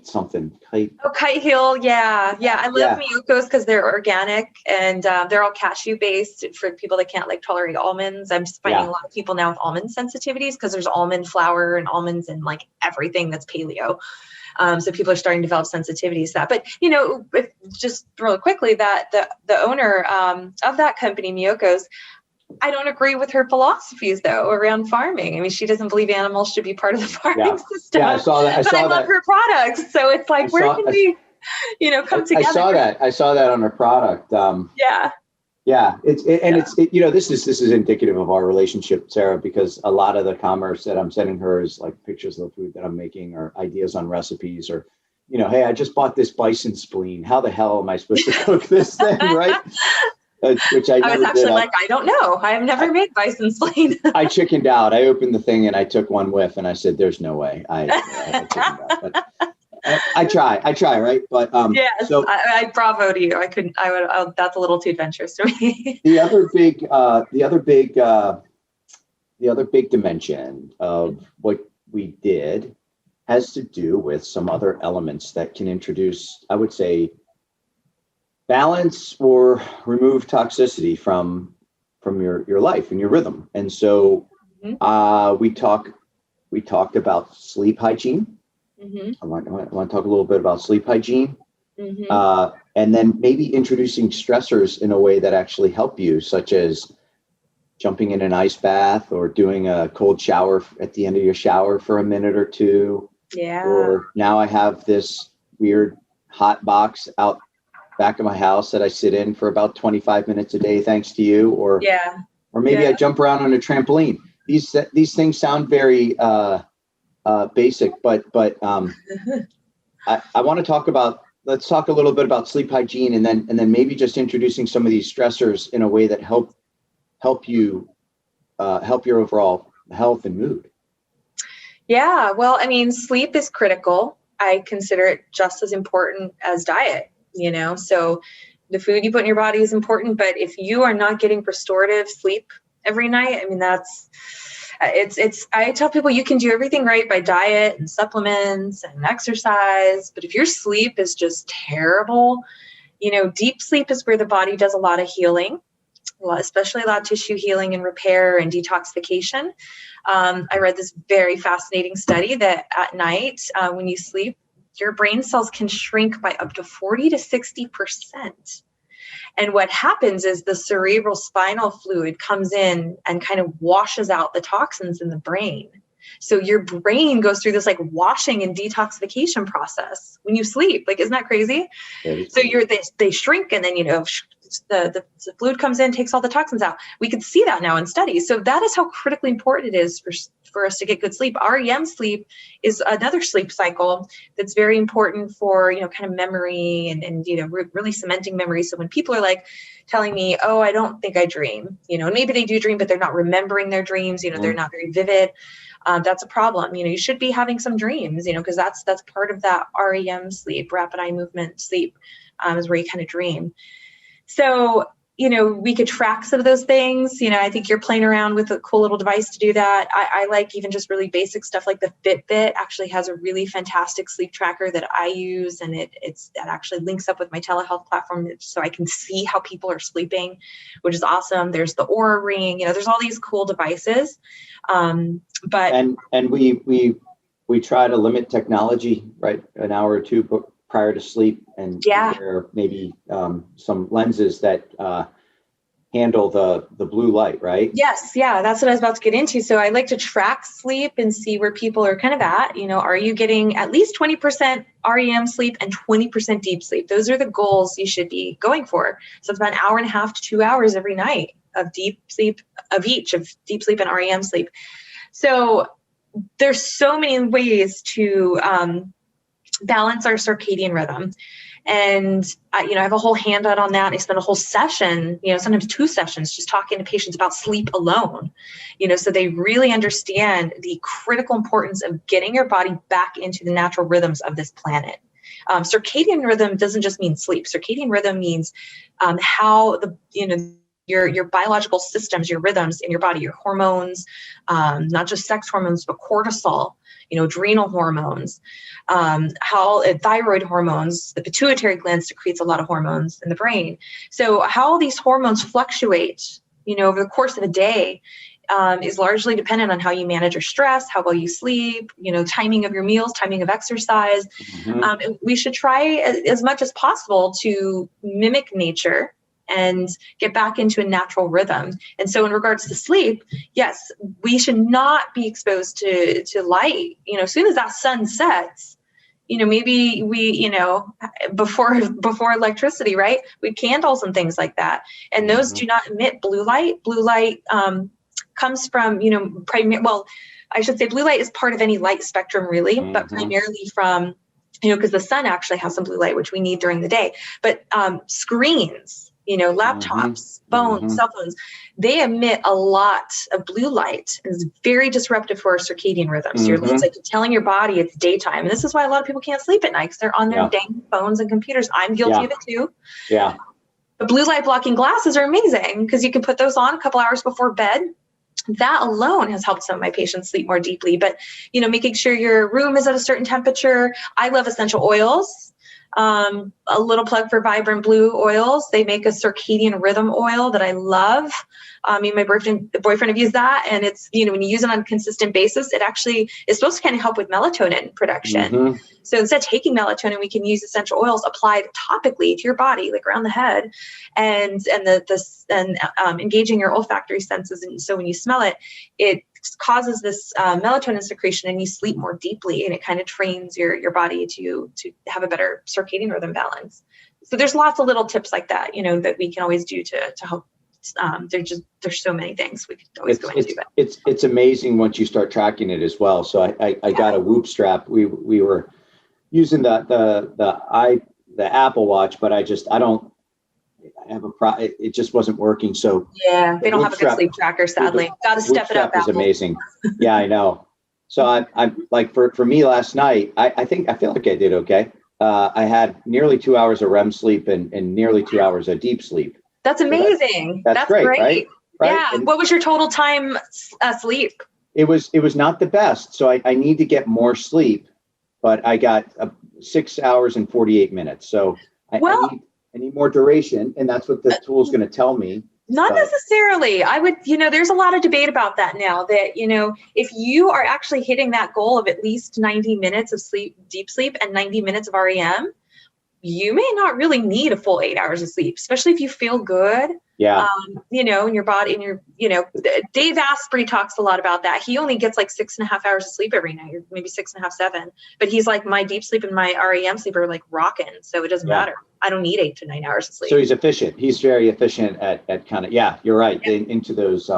Hill. Yeah. I love Miyoko's because they're organic and they're all cashew based for people that can't like tolerate almonds. I'm just finding a lot of people now with almond sensitivities because there's almond flour and almonds and like everything that's paleo. So people are starting to develop sensitivities to that. But, you know, just real quickly that the owner of that company, Miyoko's, I don't agree with her philosophies though around farming. I mean, she doesn't believe animals should be part of the farming system. Yeah, I saw that. But I love her products, so it's like, where can we, you know, come together? I saw that on her product. It's you know, this is indicative of our relationship, Sarah, because a lot of the commerce that I'm sending her is like pictures of the food that I'm making or ideas on recipes or, you know, hey, I just bought this bison spleen. How the hell am I supposed to cook this thing, right? Which I was actually like, I don't know. I have never made bison spleen. I chickened out. I opened the thing and I took one whiff and I said, "There's no way." I chickened out. But I try, right? But so I bravo to you. I couldn't. That's a little too adventurous for me. The other big dimension of what we did has to do with some other elements that can introduce, I would say, balance or remove toxicity from your life and your rhythm. And so we talked about sleep hygiene. I want to talk a little bit about sleep hygiene. And then maybe introducing stressors in a way that actually help you, such as jumping in an ice bath or doing a cold shower at the end of your shower for a minute or two. Or now I have this weird hot box out back of my house that I sit in for about 25 minutes a day, thanks to you. Or maybe I jump around on a trampoline. These things sound very basic, but I want to talk about. Let's talk a little bit about sleep hygiene, and then maybe just introducing some of these stressors in a way that help you help your overall health and mood. Yeah, well, I mean, sleep is critical. I consider it just as important as diet. You know, so the food you put in your body is important, but if you are not getting restorative sleep every night, I mean, I tell people you can do everything right by diet and supplements and exercise, but if your sleep is just terrible, you know, deep sleep is where the body does a lot of healing. especially a lot of tissue healing and repair and detoxification. I read this very fascinating study that at night, when you sleep, your brain cells can shrink by up to 40 to 60%. And what happens is the cerebral spinal fluid comes in and kind of washes out the toxins in the brain. So your brain goes through this like washing and detoxification process when you sleep. Like, isn't that crazy? So they shrink, and then, the fluid comes in, takes all the toxins out. We can see that now in studies. So that is how critically important it is for us to get good sleep. REM sleep is another sleep cycle that's very important for, kind of memory and really cementing memory. So when people are like telling me, oh, I don't think I dream, and maybe they do dream, but they're not remembering their dreams, they're not very vivid. That's a problem. You should be having some dreams, because that's part of that REM sleep, rapid eye movement sleep, is where you kind of dream. So, we could track some of those things. I think you're playing around with a cool little device to do that. I like even just really basic stuff like the Fitbit actually has a really fantastic sleep tracker that I use. And that actually links up with my telehealth platform so I can see how people are sleeping, which is awesome. There's the Oura Ring, there's all these cool devices. But we try to limit technology, right? An hour or two prior to sleep, and wear maybe some lenses that handle the blue light, right? Yes. Yeah. That's what I was about to get into. So I like to track sleep and see where people are kind of at. Are you getting at least 20% REM sleep and 20% deep sleep? Those are the goals you should be going for. So it's about an hour and a half to 2 hours every night of deep sleep, of deep sleep and REM sleep. So there's so many ways to balance our circadian rhythm. And, I have a whole handout on that. I spend a whole session, sometimes 2 sessions, just talking to patients about sleep alone, so they really understand the critical importance of getting your body back into the natural rhythms of this planet. Circadian rhythm doesn't just mean sleep. Circadian rhythm means how your biological systems, your rhythms in your body, your hormones, not just sex hormones, but cortisol, adrenal hormones, thyroid hormones, the pituitary gland secretes a lot of hormones in the brain. So how these hormones fluctuate, over the course of a day, is largely dependent on how you manage your stress, how well you sleep, timing of your meals, timing of exercise. Mm-hmm. We should try as much as possible to mimic nature and get back into a natural rhythm. And so in regards to sleep, yes, we should not be exposed to light. As soon as that sun sets, maybe we, before electricity, right? We had candles and things like that. And those do not emit blue light. Blue light comes from, I should say blue light is part of any light spectrum really, but primarily from, because the sun actually has some blue light, which we need during the day. But screens, laptops, phones, cell phones, they emit a lot of blue light. And it's very disruptive for our circadian rhythms. It's like you're telling your body it's daytime. And this is why a lot of people can't sleep at night because they're on their dang phones and computers. I'm guilty of it too. Yeah. The blue light blocking glasses are amazing because you can put those on a couple hours before bed. That alone has helped some of my patients sleep more deeply. But, making sure your room is at a certain temperature. I love essential oils. A little plug for Vibrant Blue oils. They make a circadian rhythm oil that I love. My boyfriend have used that, and it's, when you use it on a consistent basis, it actually is supposed to kind of help with melatonin production. So instead of taking melatonin, we can use essential oils applied topically to your body, like around the head, and engaging your olfactory senses. And so when you smell it, it causes this melatonin secretion, and you sleep more deeply, and it kind of trains your body to have a better circadian rhythm balance. So there's lots of little tips like that, that we can always do to help. There's so many things we could always go into. But it's amazing once you start tracking it as well. So I got a Whoop strap. We were using the Apple Watch, but I don't. It just wasn't working. So they don't have a good sleep tracker, sadly. Got to step it up. Is amazing. Yeah, I know. So I'm like, for me last night, I feel like I did okay. I had nearly 2 hours of REM sleep and nearly 2 hours of deep sleep. That's amazing. So that's great, right? Yeah. And what was your total time sleep? It was not the best. So I need to get more sleep, but I got 6 hours and 48 minutes. So I need more duration, and that's what the tool is going to tell me. Not necessarily. I would, there's a lot of debate about that now that, if you are actually hitting that goal of at least 90 minutes of sleep, deep sleep, and 90 minutes of REM, you may not really need a full 8 hours of sleep, especially if you feel good. Yeah. In your body, Dave Asprey talks a lot about that. He only gets like 6.5 hours of sleep every night, or maybe 6.5, 7. But he's like, my deep sleep and my REM sleep are like rocking. So it doesn't matter. I don't need 8 to 9 hours of sleep. So he's efficient. He's very efficient at kind of, you're right. Yeah. Into those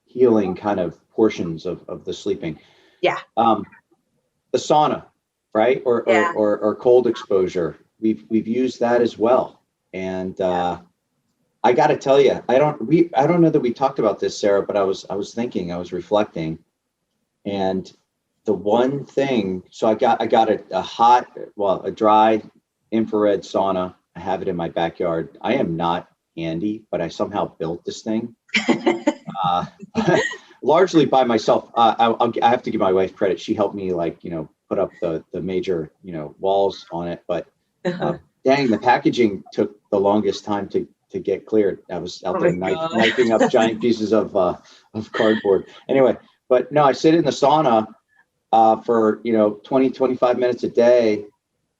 healing kind of portions of the sleeping. Yeah. The sauna, right? Or cold exposure. We've used that as well. And I got to tell you, I don't know that we talked about this, Sarah, but I was reflecting, and the one thing. So I got a dry infrared sauna. I have it in my backyard. I am not handy, but I somehow built this thing, largely by myself. I have to give my wife credit. She helped me, put up the major, walls on it, but. Dang, the packaging took the longest time to get cleared. I was out there knifing up giant pieces of cardboard. Anyway, but no, I sit in the sauna for 20, 25 minutes a day,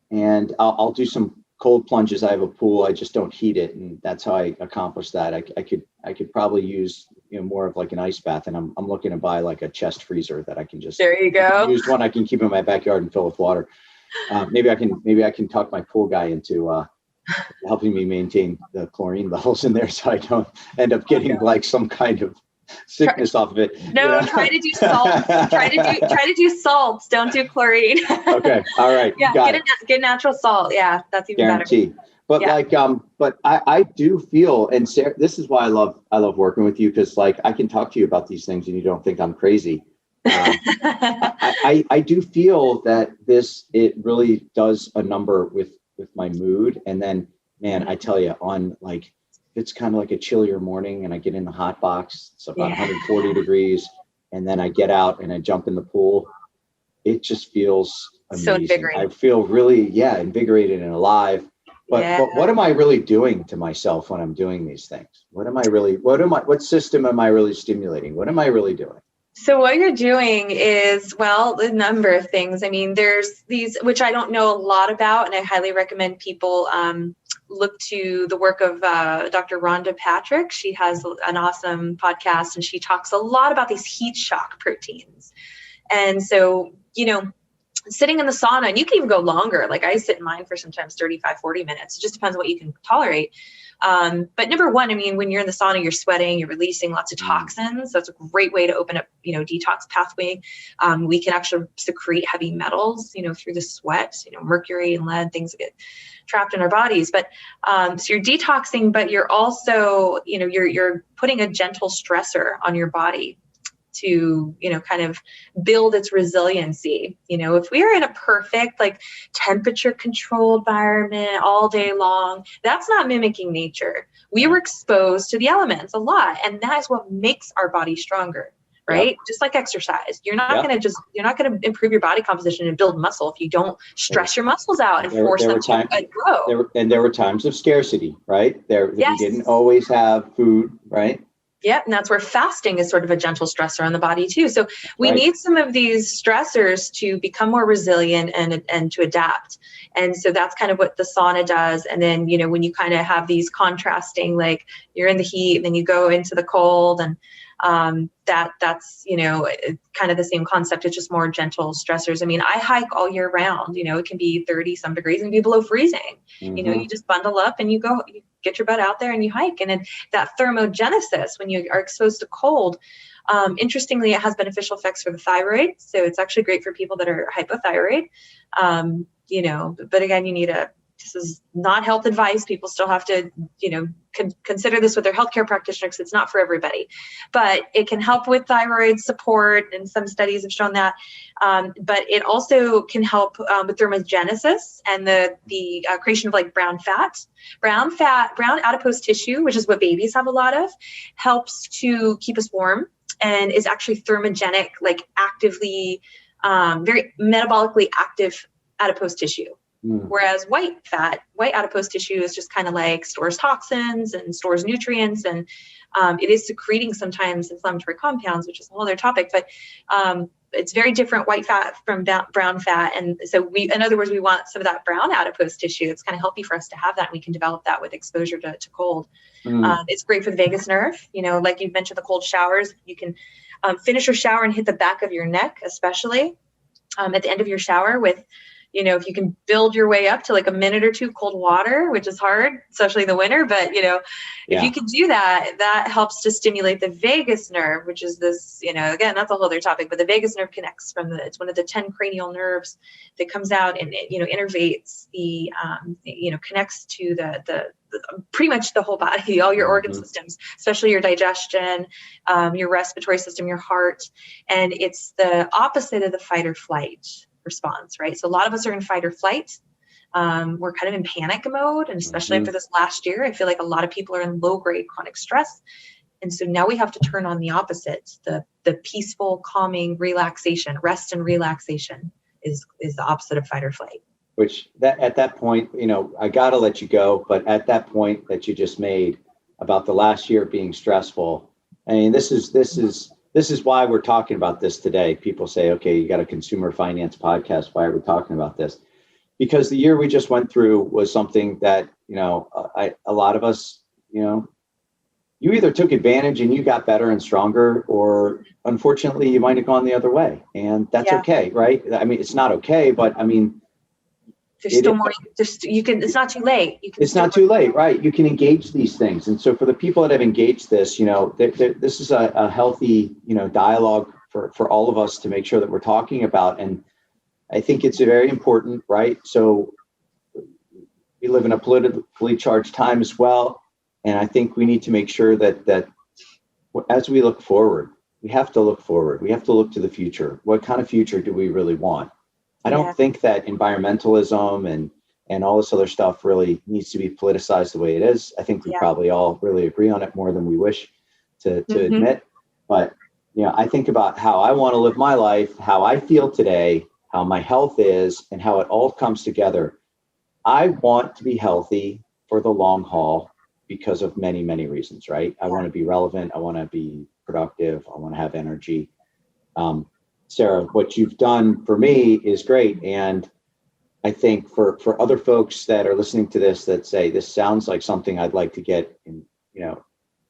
and I'll do some cold plunges. I have a pool. I just don't heat it, and that's how I accomplish that. I could probably use more of like an ice bath, and I'm looking to buy like a chest freezer that I can just use one I can keep in my backyard and fill with water. Maybe I can talk my pool guy into helping me maintain the chlorine levels in there, so I don't end up getting like some kind of sickness off of it. No, try to do salt. try to do salts. Don't do chlorine. Okay, all right. Yeah, get natural salt. Yeah, that's even Guarantee. better. But but I do feel, and Sarah, this is why I love working with you, because I can talk to you about these things and you don't think I'm crazy. I do feel that it really does a number with my mood. And then, man, I tell you, on it's kind of like a chillier morning and I get in the hot box, it's about 140 degrees, and then I get out and I jump in the pool. It just feels amazing. So invigorating. I feel really, invigorated and alive. But what am I really doing to myself when I'm doing these things? What system am I really stimulating? What am I really doing? So what you're doing is, a number of things. I mean, there's these, which I don't know a lot about, and I highly recommend people look to the work of Dr. Rhonda Patrick. She has an awesome podcast, and she talks a lot about these heat shock proteins. And so, sitting in the sauna, and you can even go longer. Like I sit in mine for sometimes 35, 40 minutes. It just depends on what you can tolerate. But number one, I mean, when you're in the sauna, you're sweating, you're releasing lots of toxins. So it's a great way to open up, detox pathway. We can actually secrete heavy metals, through the sweat, mercury and lead, things that get trapped in our bodies. But so you're detoxing, but you're also, you're putting a gentle stressor on your body to, kind of build its resiliency. If we are in a perfect, temperature controlled environment all day long, that's not mimicking nature. We were exposed to the elements a lot, and that is what makes our body stronger, right? Yep. Just like exercise. You're not going to improve your body composition and build muscle if you don't stress your muscles out and force them to grow. There were times of scarcity, right? We didn't always have food, right? Yep. And that's where fasting is sort of a gentle stressor on the body too. So we need some of these stressors to become more resilient and to adapt. And so that's kind of what the sauna does. And then, when you kind of have these contrasting, you're in the heat and then you go into the cold, and that's, kind of the same concept. It's just more gentle stressors. I mean, I hike all year round, it can be 30 some degrees and be below freezing. Mm-hmm. You just bundle up and you get your butt out there and you hike. And then that thermogenesis, when you are exposed to cold, interestingly, it has beneficial effects for the thyroid. So it's actually great for people that are hypothyroid. But again, this is not health advice. People still have to, consider this with their healthcare practitioner, because it's not for everybody. But it can help with thyroid support, and some studies have shown that. But it also can help with thermogenesis and the creation of brown fat. Brown adipose tissue, which is what babies have a lot of, helps to keep us warm and is actually thermogenic, actively, very metabolically active adipose tissue. Whereas white adipose tissue is just kind of like stores toxins and stores nutrients, and it is secreting sometimes inflammatory compounds, which is a whole other topic, but it's very different white fat from brown fat. And so in other words, we want some of that brown adipose tissue. It's kind of healthy for us to have that. And we can develop that with exposure to cold. It's great for the vagus nerve. Like you mentioned, the cold showers, you can finish your shower and hit the back of your neck, especially at the end of your shower with, if you can build your way up to like a minute or two cold water, which is hard, especially in the winter. But, if you can do that, that helps to stimulate the vagus nerve, which is this, again, that's a whole other topic, but the vagus nerve connects it's one of the 10 cranial nerves that comes out and, innervates the, connects to the pretty much the whole body, all your organ systems, especially your digestion, your respiratory system, your heart. And it's the opposite of the fight or flight response, right? So a lot of us are in fight or flight. We're kind of in panic mode. And especially after this last year, I feel like a lot of people are in low grade chronic stress. And so now we have to turn on the opposite, the peaceful, calming relaxation. Rest and relaxation is the opposite of fight or flight. Which at that point, I got to let you go. But at that point that you just made about the last year being stressful, I mean, this is why we're talking about this today. People say, okay, you got a consumer finance podcast. Why are we talking about this? Because the year we just went through was something that, a lot of us, you either took advantage and you got better and stronger, or unfortunately you might have gone the other way. And that's okay, right? I mean, it's not okay, but I mean, there's still more. It's not too late. It's not too late, right? You can engage these things. And so for the people that have engaged this, this is a healthy, dialogue for all of us to make sure that we're talking about. And I think it's very important, right? So we live in a politically charged time as well. And I think we need to make sure that as we look forward, we have to look forward. We have to look to the future. What kind of future do we really want? I don't think that environmentalism and all this other stuff really needs to be politicized the way it is. I think we probably all really agree on it more than we wish to admit. But, I think about how I want to live my life, how I feel today, how my health is, and how it all comes together. I want to be healthy for the long haul because of many, many reasons, right? I want to be relevant. I want to be productive. I want to have energy. Sara, what you've done for me is great. And I think for other folks that are listening to this that say, this sounds like something I'd like to get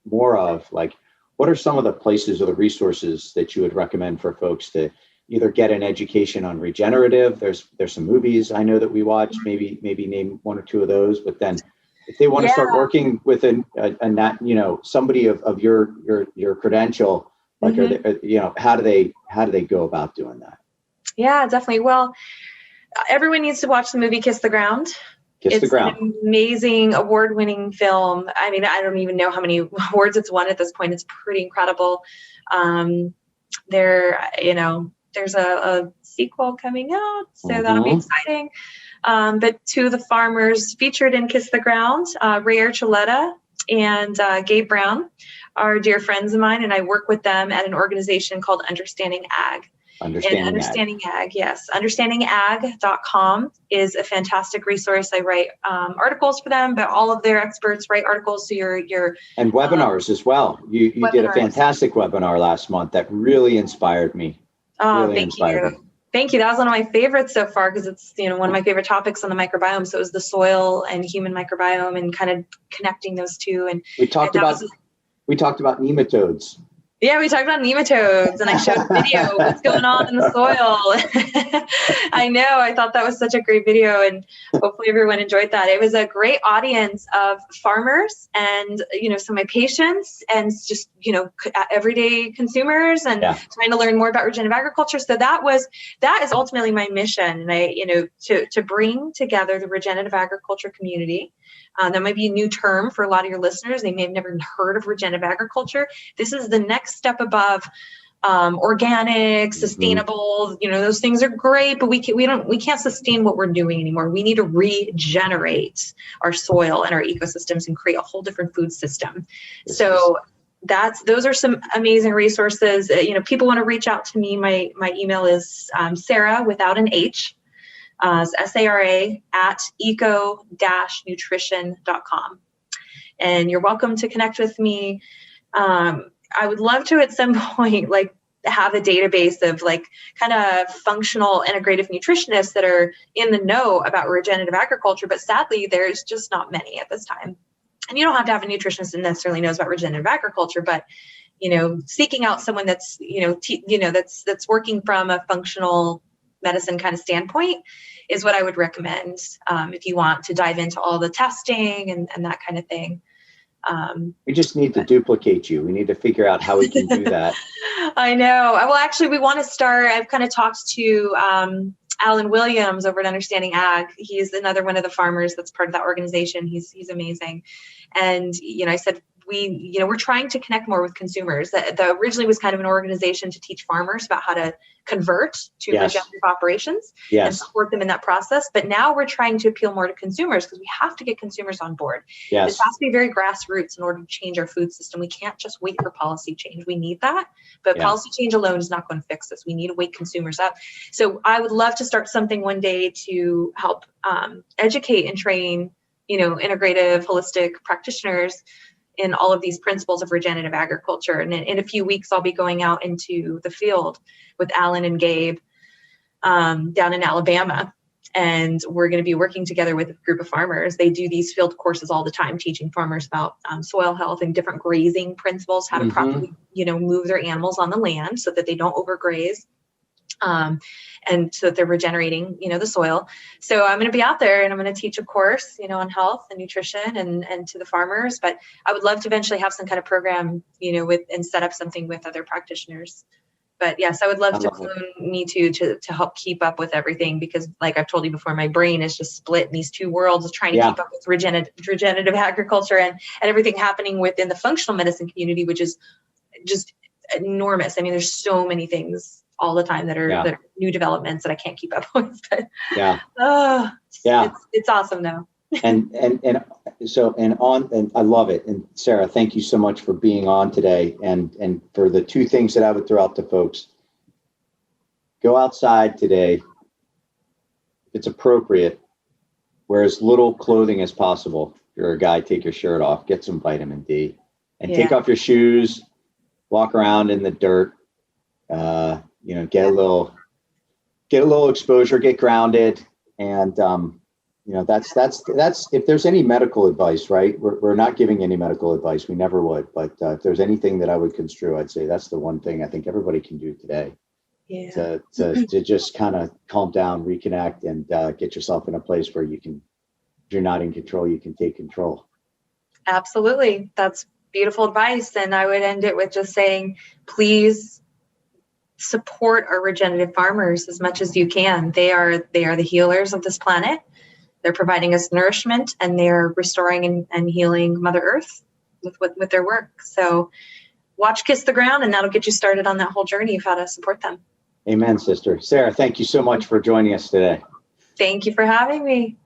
more of, like, what are some of the places or the resources that you would recommend for folks to either get an education on regenerative? There's some movies I know that we watch, maybe name one or two of those, but then if they want to start working with somebody of your credential, like, how do they go about doing that? Yeah, definitely. Well, everyone needs to watch the movie Kiss the Ground. It's an amazing award-winning film. I mean, I don't even know how many awards it's won at this point. It's pretty incredible. There's a sequel coming out, so that'll be exciting. But two of the farmers featured in Kiss the Ground, Ray Archuleta and Gabe Brown, are dear friends of mine, and I work with them at an organization called Understanding Ag. Understanding Ag, yes. Understandingag.com is a fantastic resource. I write articles for them, but all of their experts write articles. So and webinars as well. You did a fantastic webinar last month that really inspired me. Oh, thank you. Thank you. That was one of my favorites so far because it's one of my favorite topics on the microbiome. So it was the soil and human microbiome and kind of connecting those two. And we talked about nematodes. Yeah, we talked about nematodes, and I showed a video of what's going on in the soil. I know. I thought that was such a great video, and hopefully everyone enjoyed that. It was a great audience of farmers and, some of my patients and just, everyday consumers and trying to learn more about regenerative agriculture. So that is ultimately my mission, and to bring together the regenerative agriculture community. That might be a new term for a lot of your listeners. They may have never heard of regenerative agriculture. This is the next step above organic, sustainable. Those things are great, but we can't sustain what we're doing anymore. We need to regenerate our soil and our ecosystems and create a whole different food system. So those are some amazing resources. People want to reach out to me. My email is Sara without an H. Sara at eco-nutrition.com. And you're welcome to connect with me. I would love to at some point, like, have a database of like kind of functional integrative nutritionists that are in the know about regenerative agriculture, but sadly there's just not many at this time. And you don't have to have a nutritionist that necessarily knows about regenerative agriculture, but seeking out someone that's that's working from a functional medicine kind of standpoint is what I would recommend if you want to dive into all the testing and that kind of thing. We just need to duplicate you. We need to figure out how we can do that. I know. Well, actually, we want to start. I've kind of talked to Alan Williams over at Understanding Ag. He's another one of the farmers that's part of that organization. He's amazing. And, I said, we're trying to connect more with consumers. That originally was kind of an organization to teach farmers about how to convert to regenerative operations and support them in that process. But now we're trying to appeal more to consumers because we have to get consumers on board. Yes. This has to be very grassroots in order to change our food system. We can't just wait for policy change. We need that, but policy change alone is not going to fix this. We need to wake consumers up. So I would love to start something one day to help educate and train, integrative, holistic practitioners in all of these principles of regenerative agriculture. And in a few weeks, I'll be going out into the field with Alan and Gabe down in Alabama. And we're going to be working together with a group of farmers. They do these field courses all the time, teaching farmers about soil health and different grazing principles, how to properly, move their animals on the land so that they don't overgraze. And so that they're regenerating, the soil. So I'm going to be out there and I'm going to teach a course, on health and nutrition and to the farmers. But I would love to eventually have some kind of program, and set up something with other practitioners. But yes, I would love to clone me too, to help keep up with everything, because like I've told you before, my brain is just split in these two worlds, trying to keep up with regenerative agriculture and everything happening within the functional medicine community, which is just enormous. I mean, there's so many things all the time that are new developments that I can't keep up with. But it's awesome though. and I love it. And Sara, thank you so much for being on today. And for the two things that I would throw out to folks: go outside today. If it's appropriate, wear as little clothing as possible. If you're a guy, take your shirt off, get some vitamin D, and take off your shoes, walk around in the dirt. Get a little exposure, get grounded. And, that's if there's any medical advice, right? We're not giving any medical advice. We never would. But if there's anything that I would construe, I'd say that's the one thing I think everybody can do today to just kind of calm down, reconnect, and get yourself in a place where if you're not in control, you can take control. Absolutely. That's beautiful advice. And I would end it with just saying, please support our regenerative farmers as much as you can. They are the healers of this planet. They're providing us nourishment, and they're restoring and healing Mother Earth with their work. So watch Kiss the Ground, and that'll get you started on that whole journey of how to support them. Amen, sister. Sara, thank you so much for joining us today. Thank you for having me.